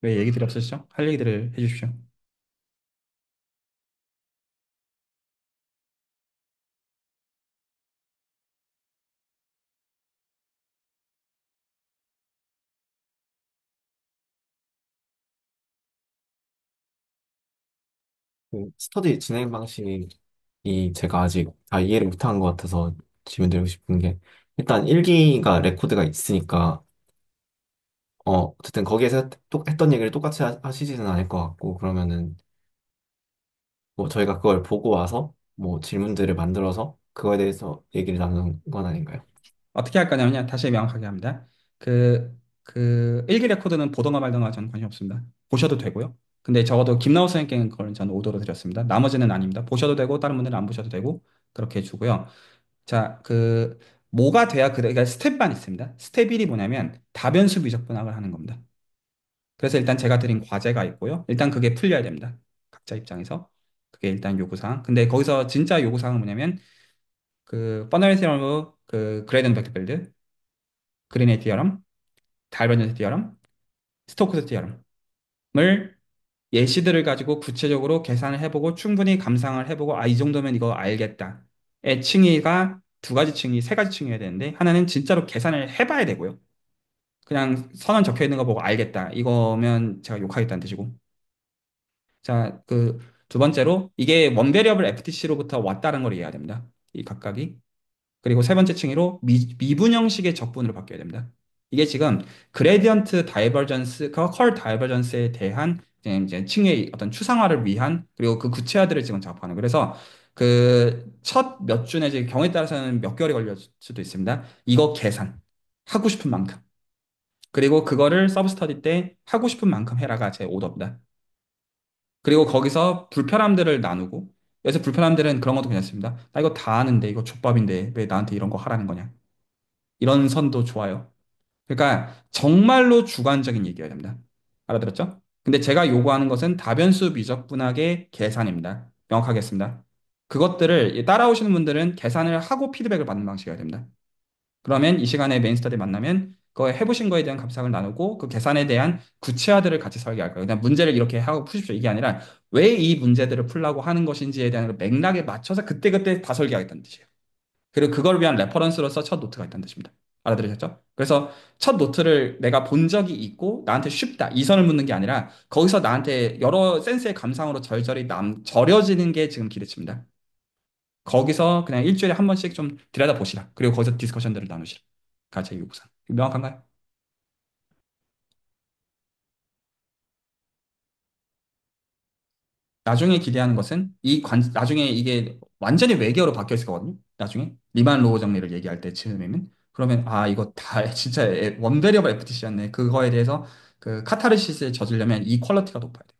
왜 얘기들이 없으시죠? 할 얘기들을 해주십시오. 스터디 진행 방식이 제가 아직 다 이해를 못한 것 같아서 질문 드리고 싶은 게 일단 1기가 레코드가 있으니까 어쨌든 거기에서 했던 얘기를 똑같이 하시지는 않을 것 같고 그러면은 뭐 저희가 그걸 보고 와서 뭐 질문들을 만들어서 그거에 대해서 얘기를 나누는 건 아닌가요? 어떻게 할 거냐면요. 다시 명확하게 합니다. 일기 레코드는 보던가 말던가 저는 관심 없습니다. 보셔도 되고요. 근데 적어도 김나우 선생님께는 그걸 저는 오더로 드렸습니다. 나머지는 아닙니다. 보셔도 되고, 다른 분들은 안 보셔도 되고, 그렇게 해주고요. 자, 뭐가 돼야 그러니까 스텝만 있습니다. 스텝 1이 뭐냐면, 다변수 미적분학을 하는 겁니다. 그래서 일단 제가 드린 과제가 있고요. 일단 그게 풀려야 됩니다. 각자 입장에서. 그게 일단 요구사항. 근데 거기서 진짜 요구사항은 뭐냐면, 퍼널 테러럼, 그레이든 벡터필드, 그린의 티어럼, 다이버전스 티어럼, 스토크스 티어럼을 예시들을 가지고 구체적으로 계산을 해보고 충분히 감상을 해보고 이 정도면 이거 알겠다. 의 층위가 두 가지 층위, 세 가지 층위여야 되는데 하나는 진짜로 계산을 해봐야 되고요. 그냥 선언 적혀 있는 거 보고 알겠다. 이거면 제가 욕하겠다는 뜻이고. 자, 그 두 번째로 이게 원베리어블 FTC로부터 왔다는 걸 이해해야 됩니다. 이 각각이. 그리고 세 번째 층위로 미분형식의 적분으로 바뀌어야 됩니다. 이게 지금 그레디언트 다이버전스가 컬 다이버전스에 대한 이제 층의 어떤 추상화를 위한 그리고 그 구체화들을 지금 작업하는. 그래서 그 첫 몇 주 내지 경우에 따라서는 몇 개월이 걸릴 수도 있습니다. 이거 계산 하고 싶은 만큼. 그리고 그거를 서브스터디 때 하고 싶은 만큼 해라가 제 오더입니다. 그리고 거기서 불편함들을 나누고 그래서 불편함들은 그런 것도 괜찮습니다. 나 이거 다 아는데 이거 족밥인데 왜 나한테 이런 거 하라는 거냐. 이런 선도 좋아요. 그러니까 정말로 주관적인 얘기여야 됩니다. 알아들었죠? 근데 제가 요구하는 것은 다변수 미적분학의 계산입니다. 명확하겠습니다. 그것들을 따라오시는 분들은 계산을 하고 피드백을 받는 방식이어야 됩니다. 그러면 이 시간에 메인 스터디 만나면 그 해보신 거에 대한 감상을 나누고 그 계산에 대한 구체화들을 같이 설계할 거예요. 그냥 문제를 이렇게 하고 푸십시오. 이게 아니라 왜 이 문제들을 풀라고 하는 것인지에 대한 그 맥락에 맞춰서 그때그때 다 설계하겠다는 뜻이에요. 그리고 그걸 위한 레퍼런스로서 첫 노트가 있다는 뜻입니다. 알아들으셨죠? 그래서 첫 노트를 내가 본 적이 있고 나한테 쉽다. 이 선을 묻는 게 아니라 거기서 나한테 여러 센스의 감상으로 절절히 절여지는 게 지금 기대치입니다. 거기서 그냥 일주일에 한 번씩 좀 들여다보시라. 그리고 거기서 디스커션들을 나누시라. 가제 요구사항. 명확한가요? 나중에 기대하는 것은 나중에 이게 완전히 외계어로 바뀌어 있을 거거든요. 나중에 리만 로우 정리를 얘기할 때쯤이면 그러면 아 이거 다 진짜 원베리어블 FTC였네. 그거에 대해서 그 카타르시스에 젖으려면 이 퀄리티가 높아야 돼.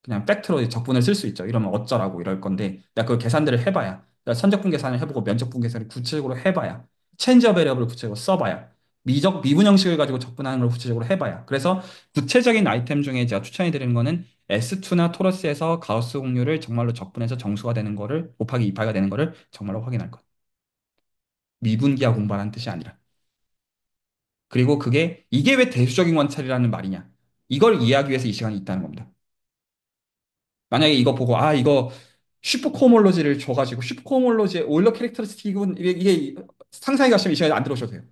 그냥 팩트로 적분을 쓸 수 있죠. 이러면 어쩌라고 이럴 건데 내가 그 계산들을 해봐야 내가 선적분 계산을 해보고 면적분 계산을 구체적으로 해봐야 체인지 어 베리어블을 구체적으로 써봐야 미분 형식을 가지고 적분하는 걸 구체적으로 해봐야 그래서 구체적인 아이템 중에 제가 추천해 드리는 거는 S2나 토러스에서 가우스 공률을 정말로 적분해서 정수가 되는 거를 곱하기 2파이가 되는 거를 정말로 확인할 것. 미분기하 공부하라는 뜻이 아니라. 그리고 그게 이게 왜 대수적인 관찰이라는 말이냐. 이걸 이해하기 위해서 이 시간이 있다는 겁니다. 만약에 이거 보고 아 이거 슈퍼코몰로지를 줘가지고 슈퍼코몰로지의 오일러 캐릭터리스틱은 이게 상상이 가시면 이 시간에 안 들어오셔도 돼요.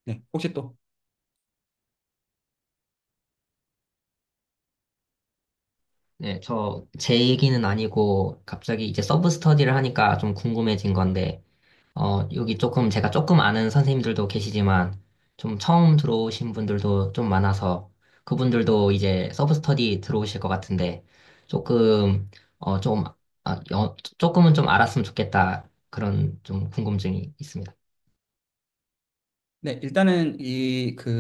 네, 혹시 또 네, 제 얘기는 아니고 갑자기 이제 서브 스터디를 하니까 좀 궁금해진 건데, 여기 제가 조금 아는 선생님들도 계시지만, 좀 처음 들어오신 분들도 좀 많아서, 그분들도 이제 서브 스터디 들어오실 것 같은데, 조금, 좀, 조금은 좀 알았으면 좋겠다. 그런 좀 궁금증이 있습니다. 네, 일단은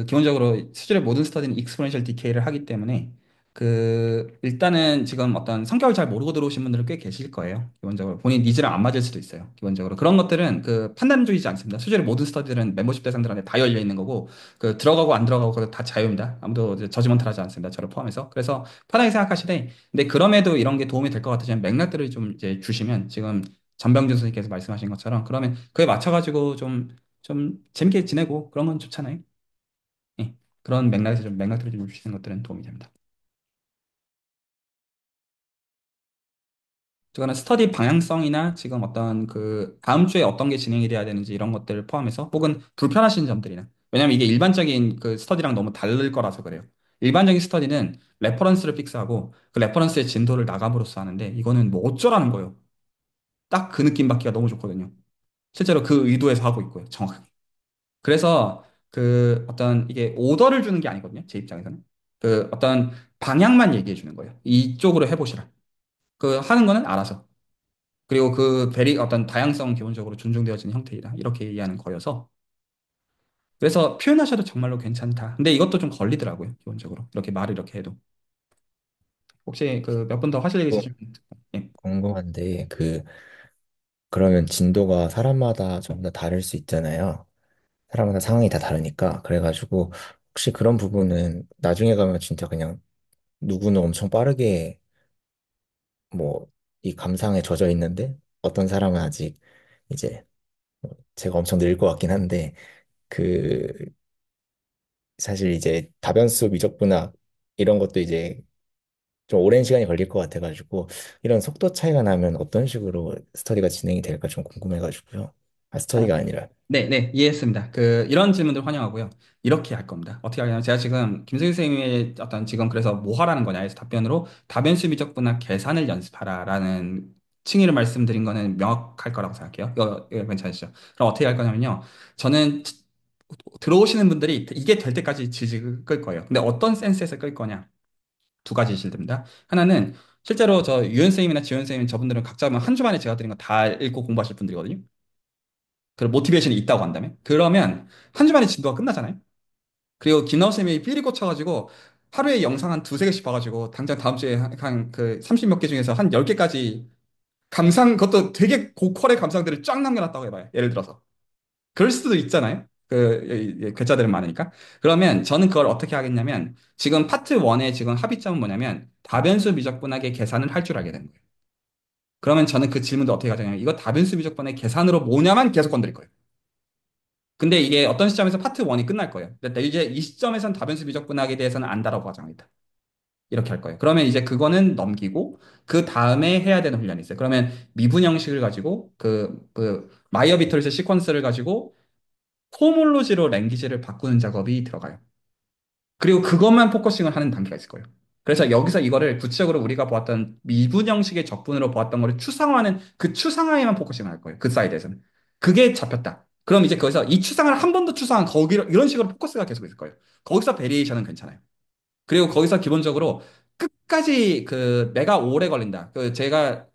기본적으로 수술의 모든 스터디는 익스포넨셜 디케이를 하기 때문에 일단은 지금 어떤 성격을 잘 모르고 들어오신 분들은 꽤 계실 거예요. 기본적으로 본인 니즈랑 안 맞을 수도 있어요. 기본적으로 그런 것들은 그 판단주의지 않습니다. 수술의 모든 스터디들은 멤버십 대상들한테 다 열려 있는 거고 그 들어가고 안 들어가고 그거 다 자유입니다. 아무도 이제 저지먼트하지 않습니다. 저를 포함해서. 그래서 편하게 생각하시되 근데 그럼에도 이런 게 도움이 될 것 같으시면 맥락들을 좀 이제 주시면 지금 전병준 선생님께서 말씀하신 것처럼 그러면 그에 맞춰가지고 좀 재밌게 지내고 그런 건 좋잖아요. 예. 그런 맥락에서 좀 맥락들을 좀 주시는 것들은 도움이 됩니다. 그거는 스터디 방향성이나 지금 어떤 그 다음 주에 어떤 게 진행이 돼야 되는지 이런 것들을 포함해서 혹은 불편하신 점들이나 왜냐면 이게 일반적인 그 스터디랑 너무 다를 거라서 그래요. 일반적인 스터디는 레퍼런스를 픽스하고 그 레퍼런스의 진도를 나감으로써 하는데 이거는 뭐 어쩌라는 거예요. 딱 그 느낌 받기가 너무 좋거든요. 실제로 그 의도에서 하고 있고요. 정확하게. 그래서 그 어떤 이게 오더를 주는 게 아니거든요. 제 입장에서는. 그 어떤 방향만 얘기해 주는 거예요. 이쪽으로 해보시라. 그 하는 거는 알아서. 그리고 어떤 다양성은 기본적으로 존중되어지는 형태이다. 이렇게 이해하는 거여서. 그래서 표현하셔도 정말로 괜찮다. 근데 이것도 좀 걸리더라고요. 기본적으로. 이렇게 말을 이렇게 해도. 혹시 그 몇 분 더 하실 얘기 또 있으시면. 예. 궁금한데, 그러면 진도가 사람마다 좀 다 다를 수 있잖아요. 사람마다 상황이 다 다르니까. 그래가지고, 혹시 그런 부분은 나중에 가면 진짜 그냥 누구는 엄청 빠르게 뭐, 이 감상에 젖어 있는데, 어떤 사람은 아직 이제 제가 엄청 늘 것 같긴 한데, 그, 사실 이제 다변수 미적분학 이런 것도 이제 좀 오랜 시간이 걸릴 것 같아가지고 이런 속도 차이가 나면 어떤 식으로 스터디가 진행이 될까 좀 궁금해가지고요. 아, 스터디가 아니라. 네, 네, 이해했습니다. 이런 질문들 환영하고요. 이렇게 할 겁니다. 어떻게 하냐면, 제가 지금 김승희 선생님의 어떤 지금 그래서 뭐 하라는 거냐에서 답변으로 다변수 미적분학 계산을 연습하라라는 칭의를 말씀드린 거는 명확할 거라고 생각해요. 이거 괜찮으시죠? 그럼 어떻게 할 거냐면요. 저는 들어오시는 분들이 이게 될 때까지 질질 끌 거예요. 근데 어떤 센스에서 끌 거냐? 두 가지 예시를 듭니다. 하나는 실제로 저 유현 선생님이나 지현 선생님 저분들은 각자 한 주 만에 제가 드린 거 다 읽고 공부하실 분들이거든요. 그 모티베이션이 있다고 한다면 그러면 한 주만에 진도가 끝나잖아요. 그리고 김나우 쌤이 삐리 꽂혀가지고 하루에 영상 한 두세 개씩 봐가지고 당장 다음 주에 한 그 30 몇 개 중에서 한 10개까지 그것도 되게 고퀄의 감상들을 쫙 남겨놨다고 해봐요. 예를 들어서. 그럴 수도 있잖아요. 괴짜들은 많으니까. 그러면 저는 그걸 어떻게 하겠냐면 지금 파트 1의 지금 합의점은 뭐냐면 다변수 미적분학의 계산을 할 줄 알게 되는 거예요. 그러면 저는 그 질문도 어떻게 가냐면 이거 다변수 미적분의 계산으로 뭐냐만 계속 건드릴 거예요. 근데 이게 어떤 시점에서 파트 1이 끝날 거예요. 근데 이제 이 시점에선 다변수 미적분학에 대해서는 안다라고 가정합니다. 이렇게 할 거예요. 그러면 이제 그거는 넘기고 그 다음에 해야 되는 훈련이 있어요. 그러면 미분 형식을 가지고 마이어 비틀스 시퀀스를 가지고 호몰로지로 랭귀지를 바꾸는 작업이 들어가요. 그리고 그것만 포커싱을 하는 단계가 있을 거예요. 그래서 여기서 이거를 구체적으로 우리가 보았던 미분 형식의 적분으로 보았던 거를 추상화하는 그 추상화에만 포커싱을 할 거예요. 그 사이드에서는. 그게 잡혔다. 그럼 이제 거기서 이 추상을 한 번 더 추상한 거기로 이런 식으로 포커스가 계속 있을 거예요. 거기서 베리에이션은 괜찮아요. 그리고 거기서 기본적으로 끝까지 내가 오래 걸린다. 제가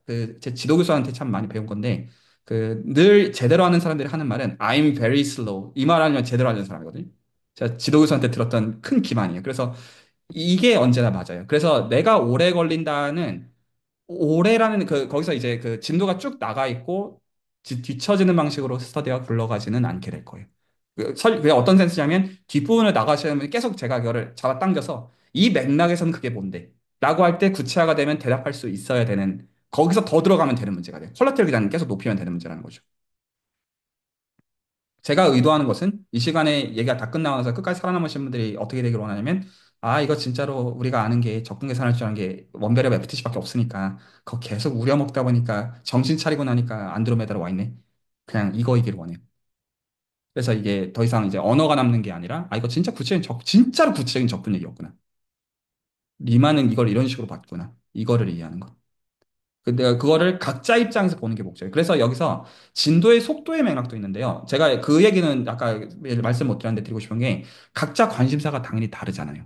제 지도 교수한테 참 많이 배운 건데 늘 제대로 하는 사람들이 하는 말은 I'm very slow. 이 말 하면 제대로 하는 사람이거든요. 제가 지도 교수한테 들었던 큰 기만이에요. 그래서 이게 언제나 맞아요. 그래서 내가 오래 걸린다는 오래라는 거기서 이제 그 진도가 쭉 나가 있고 뒤처지는 방식으로 스터디가 굴러가지는 않게 될 거예요. 그게 어떤 센스냐면 뒷부분을 나가시면 계속 제가 그거를 잡아당겨서 이 맥락에서는 그게 뭔데? 라고 할 때 구체화가 되면 대답할 수 있어야 되는 거기서 더 들어가면 되는 문제가 돼요. 퀄러티를 그냥 계속 높이면 되는 문제라는 거죠. 제가 의도하는 것은 이 시간에 얘기가 다 끝나고 나서 끝까지 살아남으신 분들이 어떻게 되기를 원하냐면 아 이거 진짜로 우리가 아는 게 적분 계산할 줄 아는 게 원베르 FTC밖에 없으니까 그거 계속 우려먹다 보니까 정신 차리고 나니까 안드로메다로 와 있네. 그냥 이거이기를 원해요. 그래서 이게 더 이상 이제 언어가 남는 게 아니라 아 이거 진짜 진짜로 구체적인 적분 얘기였구나. 리만은 이걸 이런 식으로 봤구나. 이거를 이해하는 것. 근데 그거를 각자 입장에서 보는 게 목적이에요. 그래서 여기서 진도의 속도의 맥락도 있는데요. 제가 그 얘기는 아까 말씀 못 드렸는데 드리고 싶은 게 각자 관심사가 당연히 다르잖아요.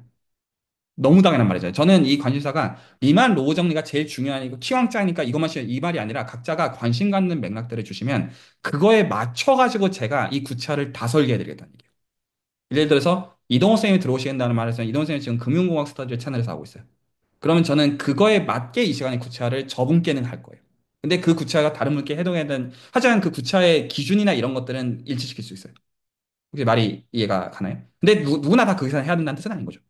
너무 당연한 말이죠. 저는 이 관심사가 리만 로우 정리가 제일 중요하니까 키왕짱이니까 이것만 쉬이 말이 아니라 각자가 관심 갖는 맥락들을 주시면 그거에 맞춰가지고 제가 이 구차를 다 설계해드리겠다는 얘기예요. 예를 들어서 이동호 선생님이 들어오시겠다는 말에서 이동호 선생님이 지금 금융공학 스터디를 채널에서 하고 있어요. 그러면 저는 그거에 맞게 이 시간에 구차를 저분께는 할 거예요. 근데 그 구차가 다른 분께 해동해야 되는, 하지만 그 구차의 기준이나 이런 것들은 일치시킬 수 있어요. 혹시 말이 이해가 가나요? 근데 누구나 다 그 계산을 해야 된다는 뜻은 아닌 거죠.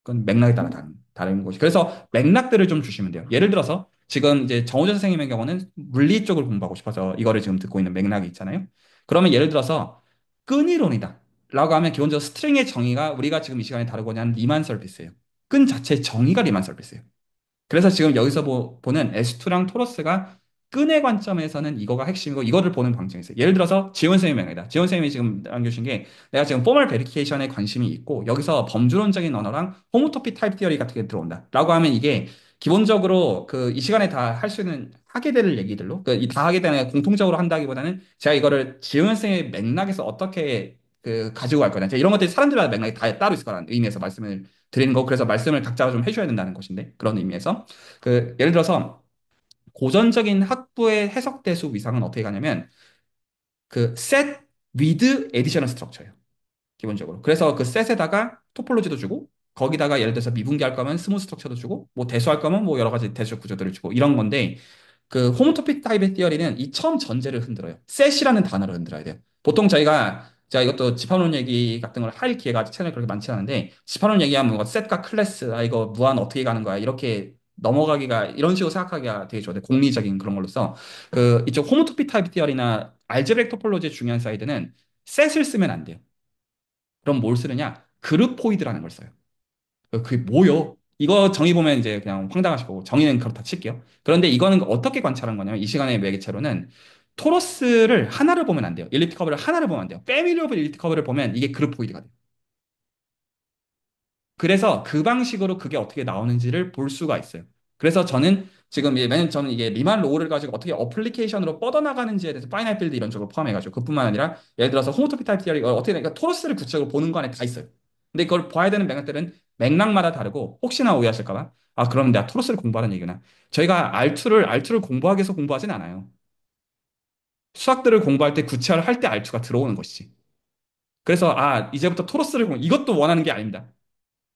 그건 맥락에 따라 다른 것이. 그래서 맥락들을 좀 주시면 돼요. 예를 들어서 지금 이제 정호재 선생님의 경우는 물리 쪽을 공부하고 싶어서 이거를 지금 듣고 있는 맥락이 있잖아요. 그러면 예를 들어서 끈이론이다. 라고 하면 기본적으로 스트링의 정의가 우리가 지금 이 시간에 다루고자 하는 리만 서비스예요. 끈 자체의 정의가 리만 서비스예요. 그래서 지금 여기서 보는 S2랑 토러스가 끈의 관점에서는 이거가 핵심이고 이거를 보는 방점이 있어요. 예를 들어서 지원 쌤의 명예다. 지원 쌤이 지금 남겨주신 게 내가 지금 포멀 베리피케이션에 관심이 있고 여기서 범주론적인 언어랑 호모토피 타입 티어리 같은 게 들어온다. 라고 하면 이게 기본적으로 이 시간에 다 할 수 있는 하게 될 얘기들로 다 하게 되는 공통적으로 한다기보다는 제가 이거를 지원 쌤의 맥락에서 어떻게 가지고 갈 거냐. 이런 것들이 사람들마다 맥락이 다 따로 있을 거라는 의미에서 말씀을 드리는 거고 그래서 말씀을 각자가 좀 해줘야 된다는 것인데 그런 의미에서 예를 들어서 고전적인 학부의 해석 대수 위상은 어떻게 가냐면 set with additional structure예요. 기본적으로. 그래서 그 셋에다가 토폴로지도 주고 거기다가 예를 들어서 미분기할 거면 스무스 스트럭처도 주고 뭐 대수할 거면 뭐 여러 가지 대수 구조들을 주고 이런 건데 호모토픽 타입의 티어리는 이 처음 전제를 흔들어요. 셋이라는 단어를 흔들어야 돼요. 보통 제가 이것도 집합론 얘기 같은 걸 할 기회가 아직 채널에 그렇게 많지 않은데 집합론 얘기하면 뭐 셋과 클래스 이거 무한 어떻게 가는 거야 이렇게 넘어가기가 이런 식으로 생각하기가 되게 좋아요. 공리적인 그런 걸로서 이쪽 호모토픽 타입 티어리나 알제브렉 토폴로지의 중요한 사이드는 셋을 쓰면 안 돼요. 그럼 뭘 쓰느냐? 그룹포이드라는 걸 써요. 그게 뭐요? 이거 정의 보면 이제 그냥 황당하실 거고 정의는 그렇다 칠게요. 그런데 이거는 어떻게 관찰한 거냐면 이 시간의 매개체로는 토로스를 하나를 보면 안 돼요. 일리트 커브를 하나를 보면 안 돼요. 패밀리 오브 일리트 커브를 보면 이게 그룹포이드가 돼요. 그래서 그 방식으로 그게 어떻게 나오는지를 볼 수가 있어요. 그래서 저는 지금 왜냐면 저는 이게 리만 로우를 가지고 어떻게 어플리케이션으로 뻗어나가는지에 대해서 파이널 빌드 이런 쪽으로 포함해가지고 그뿐만 아니라 예를 들어서 호모토피 타입 티어리 어떻게 그러니까 토러스를 구체적으로 보는 거 안에 다 있어요. 근데 그걸 봐야 되는 맥락들은 맥락마다 다르고 혹시나 오해하실까 봐 그럼 내가 토러스를 공부하는 얘기구나. 저희가 R2를 공부하기 위해서 공부하진 않아요. 수학들을 공부할 때 구체화를 할 때 R2가 들어오는 것이지. 그래서 이제부터 토러스를 이것도 원하는 게 아닙니다.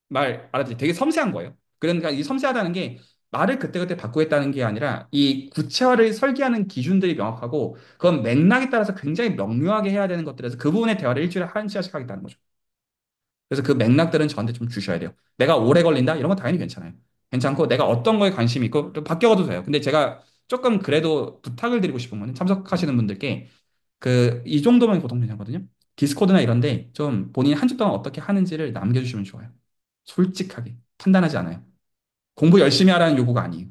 말 알았지? 되게 섬세한 거예요. 그러니까 이 섬세하다는 게 말을 그때그때 바꾸겠다는 게 아니라 이 구체화를 설계하는 기준들이 명확하고 그건 맥락에 따라서 굉장히 명료하게 해야 되는 것들에서 그 부분의 대화를 일주일에 한 시간씩 하겠다는 거죠. 그래서 그 맥락들은 저한테 좀 주셔야 돼요. 내가 오래 걸린다? 이런 건 당연히 괜찮아요. 괜찮고 내가 어떤 거에 관심이 있고 좀 바뀌어가도 돼요. 근데 제가 조금 그래도 부탁을 드리고 싶은 거는 참석하시는 분들께 이 정도면 보통 괜찮거든요. 디스코드나 이런데 좀 본인이 한 주 동안 어떻게 하는지를 남겨주시면 좋아요. 솔직하게 판단하지 않아요. 공부 열심히 하라는 요구가 아니에요.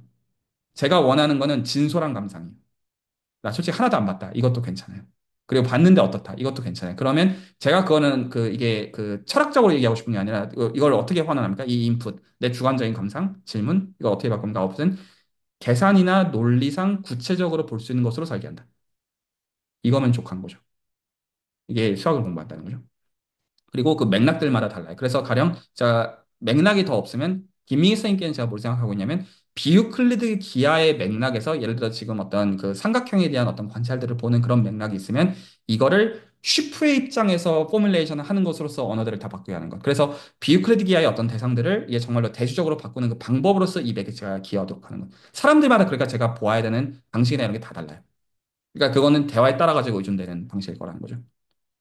제가 원하는 거는 진솔한 감상이에요. 나 솔직히 하나도 안 봤다. 이것도 괜찮아요. 그리고 봤는데 어떻다. 이것도 괜찮아요. 그러면 제가 그거는 이게 철학적으로 얘기하고 싶은 게 아니라 이걸 어떻게 환원합니까? 이 인풋, 내 주관적인 감상, 질문, 이걸 어떻게 바꿉니까? 아웃풋은 계산이나 논리상 구체적으로 볼 수 있는 것으로 설계한다. 이거면 족한 거죠. 이게 수학을 공부한다는 거죠. 그리고 그 맥락들마다 달라요. 그래서 가령 제가 맥락이 더 없으면 김민희 선생님께는 제가 뭘 생각하고 있냐면 비유클리드 기하의 맥락에서 예를 들어 지금 어떤 그 삼각형에 대한 어떤 관찰들을 보는 그런 맥락이 있으면 이거를 슈프의 입장에서 포뮬레이션을 하는 것으로서 언어들을 다 바꾸게 하는 것. 그래서 비유클리드 기하의 어떤 대상들을 이게 정말로 대주적으로 바꾸는 그 방법으로서 이 매개체가 기여하도록 하는 것. 사람들마다 그러니까 제가 보아야 되는 방식이나 이런 게 다 달라요. 그러니까 그거는 대화에 따라 가지고 의존되는 방식일 거라는 거죠.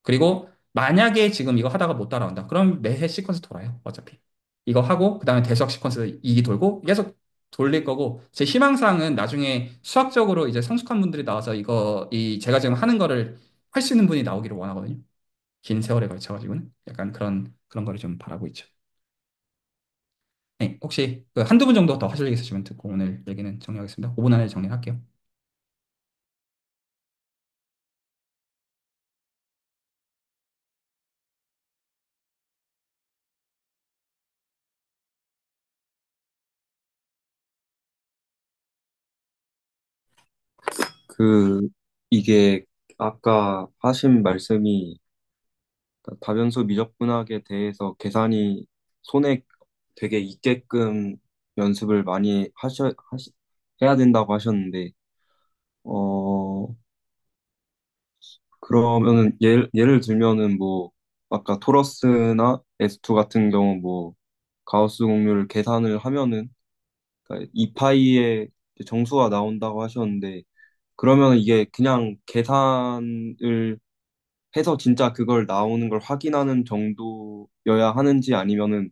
그리고 만약에 지금 이거 하다가 못 따라온다. 그럼 매해 시퀀스 돌아요. 어차피. 이거 하고 그다음에 대수학 시퀀스 2기 돌고 계속 돌릴 거고 제 희망사항은 나중에 수학적으로 이제 성숙한 분들이 나와서 제가 지금 하는 거를 할 수 있는 분이 나오기를 원하거든요. 긴 세월에 걸쳐가지고는 약간 그런 거를 좀 바라고 있죠. 네, 혹시 그 한두 분 정도 더 하실 얘기 있으시면 듣고 오늘 얘기는 정리하겠습니다. 5분 안에 정리할게요. 그, 이게 아까 하신 말씀이 다변수 미적분학에 대해서 계산이 손에 되게 있게끔 연습을 많이 해야 된다고 하셨는데, 어, 그러면은 예를 들면은 뭐, 아까 토러스나 S2 같은 경우 뭐, 가우스 공률 계산을 하면은, 그러니까 2파이의 정수가 나온다고 하셨는데, 그러면 이게 그냥 계산을 해서 진짜 그걸 나오는 걸 확인하는 정도여야 하는지 아니면은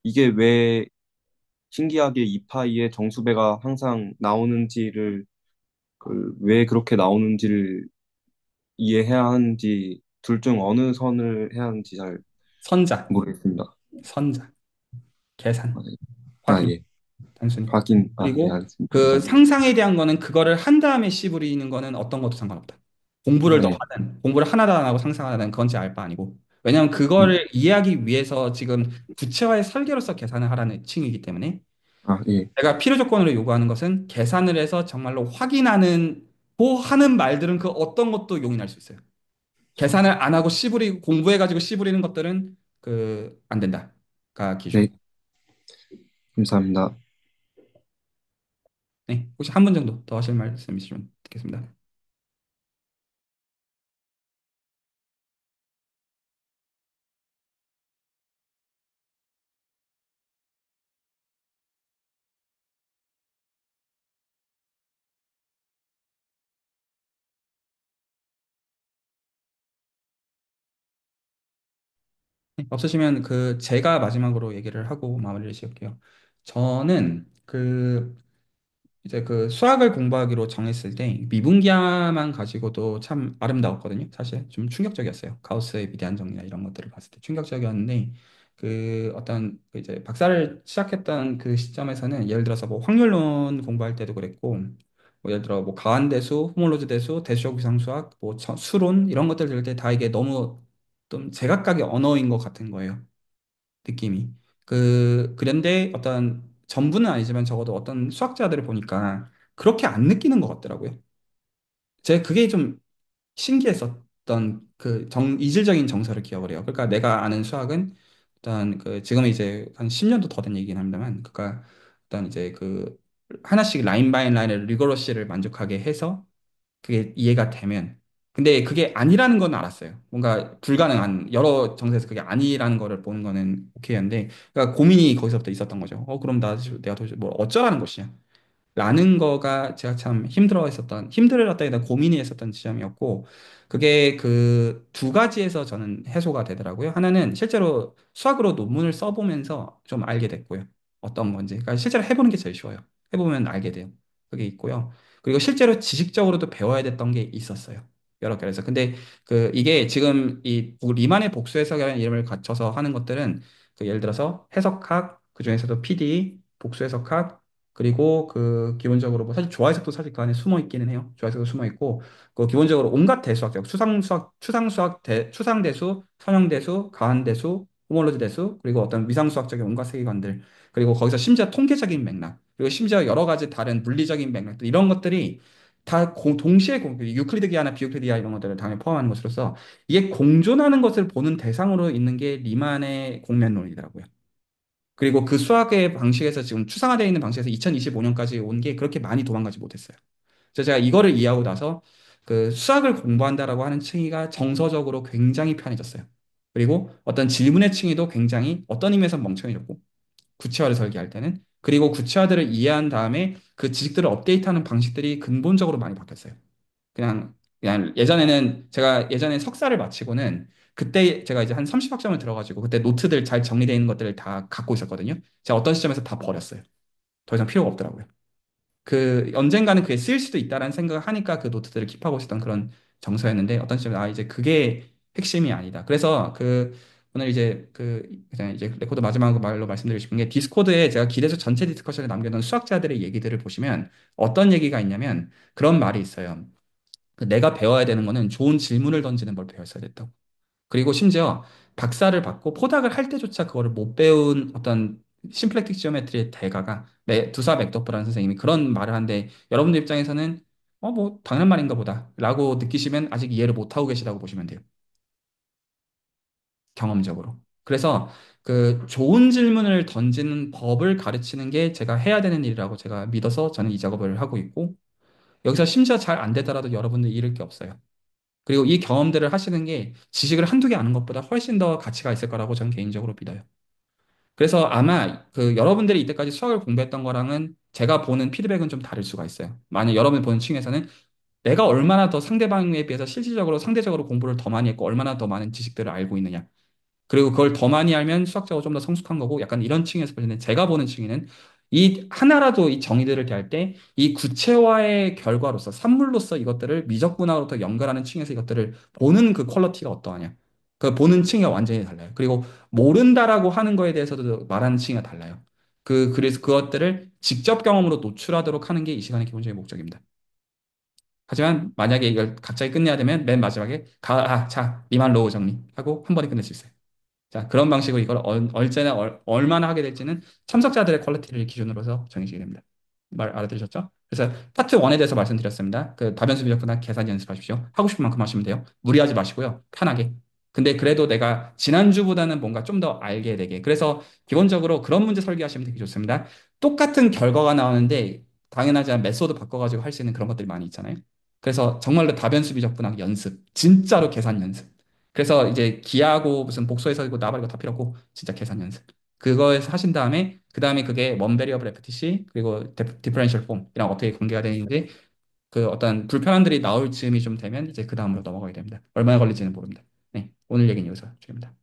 이게 왜 신기하게 이파이의 정수배가 항상 나오는지를 왜 그렇게 나오는지를 이해해야 하는지 둘 중 어느 선을 해야 하는지 잘 선자, 모르겠습니다. 선자, 아, 계산, 예. 확인. 예. 단순히. 확인. 예, 그리고 알겠습니다. 그 감사합니다. 상상에 대한 거는 그거를 한 다음에 씨 부리는 거는 어떤 것도 상관없다. 공부를 더 예. 하든, 공부를 하나도 안 하고 상상하든 그건 제 알 바 아니고. 왜냐하면 그거를 이해하기 위해서 지금 구체화의 설계로서 계산을 하라는 칭이기 때문에 예. 제가 필요 조건으로 요구하는 것은 계산을 해서 정말로 확인하는 하는 말들은 그 어떤 것도 용인할 수 있어요. 계산을 안 하고 씨 부리고 공부해가지고 씨 부리는 것들은 안 된다가 기준. 네, 감사합니다. 네, 혹시 한 분 정도 더 하실 말씀 있으시면 듣겠습니다. 네, 없으시면 제가 마지막으로 얘기를 하고 마무리를 지을게요. 저는 이제 수학을 공부하기로 정했을 때 미분기하만 가지고도 참 아름다웠거든요. 사실 좀 충격적이었어요. 가우스의 위대한 정리나 이런 것들을 봤을 때 충격적이었는데 그 어떤 그 이제 박사를 시작했던 그 시점에서는 예를 들어서 뭐 확률론 공부할 때도 그랬고 뭐 예를 들어 뭐 가한대수, 호몰로즈 대수, 대수역 위상수학, 뭐 수론 이런 것들 들을 때 다 이게 너무 좀 제각각의 언어인 것 같은 거예요. 느낌이. 그런데 어떤 전부는 아니지만 적어도 어떤 수학자들을 보니까 그렇게 안 느끼는 것 같더라고요. 제가 그게 좀 신기했었던 그 이질적인 정서를 기억을 해요. 그러니까 내가 아는 수학은 일단 그 지금 이제 한 10년도 더 된 얘기긴 합니다만, 그러니까 일단 이제 그 하나씩 라인 바이 라인을 리거러시를 만족하게 해서 그게 이해가 되면 근데 그게 아니라는 건 알았어요. 뭔가 불가능한 여러 정세에서 그게 아니라는 거를 보는 거는 오케이였는데 그러니까 고민이 거기서부터 있었던 거죠. 그럼 내가 도대체 뭘 어쩌라는 것이냐? 라는 거가 제가 참 힘들었다기보다 고민이 했었던 지점이었고, 그게 그 두 가지에서 저는 해소가 되더라고요. 하나는 실제로 수학으로 논문을 써보면서 좀 알게 됐고요. 어떤 건지. 그러니까 실제로 해보는 게 제일 쉬워요. 해보면 알게 돼요. 그게 있고요. 그리고 실제로 지식적으로도 배워야 됐던 게 있었어요. 여러 개에서. 근데 이게 지금 리만의 복수 해석이라는 이름을 갖춰서 하는 것들은 그 예를 들어서 해석학, 그중에서도 PD, 복수 해석학, 그리고 기본적으로 뭐 사실 조화해석도 사실 그 안에 숨어 있기는 해요. 조화해석도 숨어 있고 그 기본적으로 온갖 대수학적 추상대수, 선형대수, 가한대수, 호몰로즈 대수 그리고 어떤 위상수학적인 온갖 세계관들 그리고 거기서 심지어 통계적인 맥락 그리고 심지어 여러 가지 다른 물리적인 맥락들 이런 것들이 다 동시에 유클리드 기하나 비유클리드 기하 이런 것들을 당연히 포함하는 것으로서 이게 공존하는 것을 보는 대상으로 있는 게 리만의 공면론이더라고요. 그리고 그 수학의 방식에서 지금 추상화되어 있는 방식에서 2025년까지 온 게 그렇게 많이 도망가지 못했어요. 그래서 제가 이거를 이해하고 나서 그 수학을 공부한다라고 하는 층위가 정서적으로 굉장히 편해졌어요. 그리고 어떤 질문의 층위도 굉장히 어떤 의미에서 멍청해졌고 구체화를 설계할 때는 그리고 구체화들을 이해한 다음에 그 지식들을 업데이트하는 방식들이 근본적으로 많이 바뀌었어요. 그냥 예전에는 제가 예전에 석사를 마치고는 그때 제가 이제 한 30학점을 들어가지고 그때 노트들 잘 정리되어 있는 것들을 다 갖고 있었거든요. 제가 어떤 시점에서 다 버렸어요. 더 이상 필요가 없더라고요. 언젠가는 그게 쓰일 수도 있다라는 생각을 하니까 그 노트들을 킵하고 있었던 그런 정서였는데 어떤 시점에 이제 그게 핵심이 아니다. 그래서 오늘 그냥 이제 레코드 마지막 말로 말씀드리고 싶은 게 디스코드에 제가 기대서 전체 디스커션에 남겨놓은 수학자들의 얘기들을 보시면 어떤 얘기가 있냐면 그런 말이 있어요. 내가 배워야 되는 거는 좋은 질문을 던지는 걸 배웠어야 됐다고. 그리고 심지어 박사를 받고 포닥을 할 때조차 그거를 못 배운 어떤 심플렉틱 지오메트리의 대가가 두사 맥도프라는 선생님이 그런 말을 하는데 여러분들 입장에서는 뭐 당연한 말인가 보다 라고 느끼시면 아직 이해를 못하고 계시다고 보시면 돼요. 경험적으로. 그래서 그 좋은 질문을 던지는 법을 가르치는 게 제가 해야 되는 일이라고 제가 믿어서 저는 이 작업을 하고 있고 여기서 심지어 잘 안 되더라도 여러분들 잃을 게 없어요. 그리고 이 경험들을 하시는 게 지식을 한두 개 아는 것보다 훨씬 더 가치가 있을 거라고 저는 개인적으로 믿어요. 그래서 아마 여러분들이 이때까지 수학을 공부했던 거랑은 제가 보는 피드백은 좀 다를 수가 있어요. 만약 여러분이 보는 층에서는 내가 얼마나 더 상대방에 비해서 실질적으로 상대적으로 공부를 더 많이 했고 얼마나 더 많은 지식들을 알고 있느냐. 그리고 그걸 더 많이 알면 수학적으로 좀 더 성숙한 거고 약간 이런 층에서 보시는 제가 보는 층에는 이 하나라도 이 정의들을 대할 때 이 구체화의 결과로서 산물로서 이것들을 미적분학으로부터 연결하는 층에서 이것들을 보는 그 퀄리티가 어떠하냐. 그 보는 층이 완전히 달라요. 그리고 모른다라고 하는 거에 대해서도 말하는 층이 달라요. 그래서 그것들을 직접 경험으로 노출하도록 하는 게 이 시간의 기본적인 목적입니다. 하지만 만약에 이걸 갑자기 끝내야 되면 맨 마지막에 자, 리만 로우 정리하고 한 번에 끝낼 수 있어요. 자, 그런 방식으로 이걸 언제나 얼마나 하게 될지는 참석자들의 퀄리티를 기준으로서 정해지게 됩니다. 말 알아들으셨죠? 그래서 파트 1에 대해서 말씀드렸습니다. 다변수 미적분학 계산 연습하십시오. 하고 싶은 만큼 하시면 돼요. 무리하지 마시고요. 편하게. 근데 그래도 내가 지난주보다는 뭔가 좀 더 알게 되게. 그래서 기본적으로 그런 문제 설계하시면 되게 좋습니다. 똑같은 결과가 나오는데 당연하지만 메소드 바꿔가지고 할 수 있는 그런 것들이 많이 있잖아요. 그래서 정말로 다변수 미적분학 연습. 진짜로 계산 연습. 그래서 이제 기하고 무슨 복소해서 나발이고 다 필요 없고 진짜 계산 연습. 그거에서 하신 다음에 그 다음에 그게 먼 베리어블 FTC 그리고 디퍼런셜 폼이랑 어떻게 관계가 되는지 그 어떤 불편함들이 나올 즈음이 좀 되면 이제 그 다음으로 넘어가게 됩니다. 얼마나 걸릴지는 모릅니다. 네, 오늘 얘기는 여기서 끝입니다.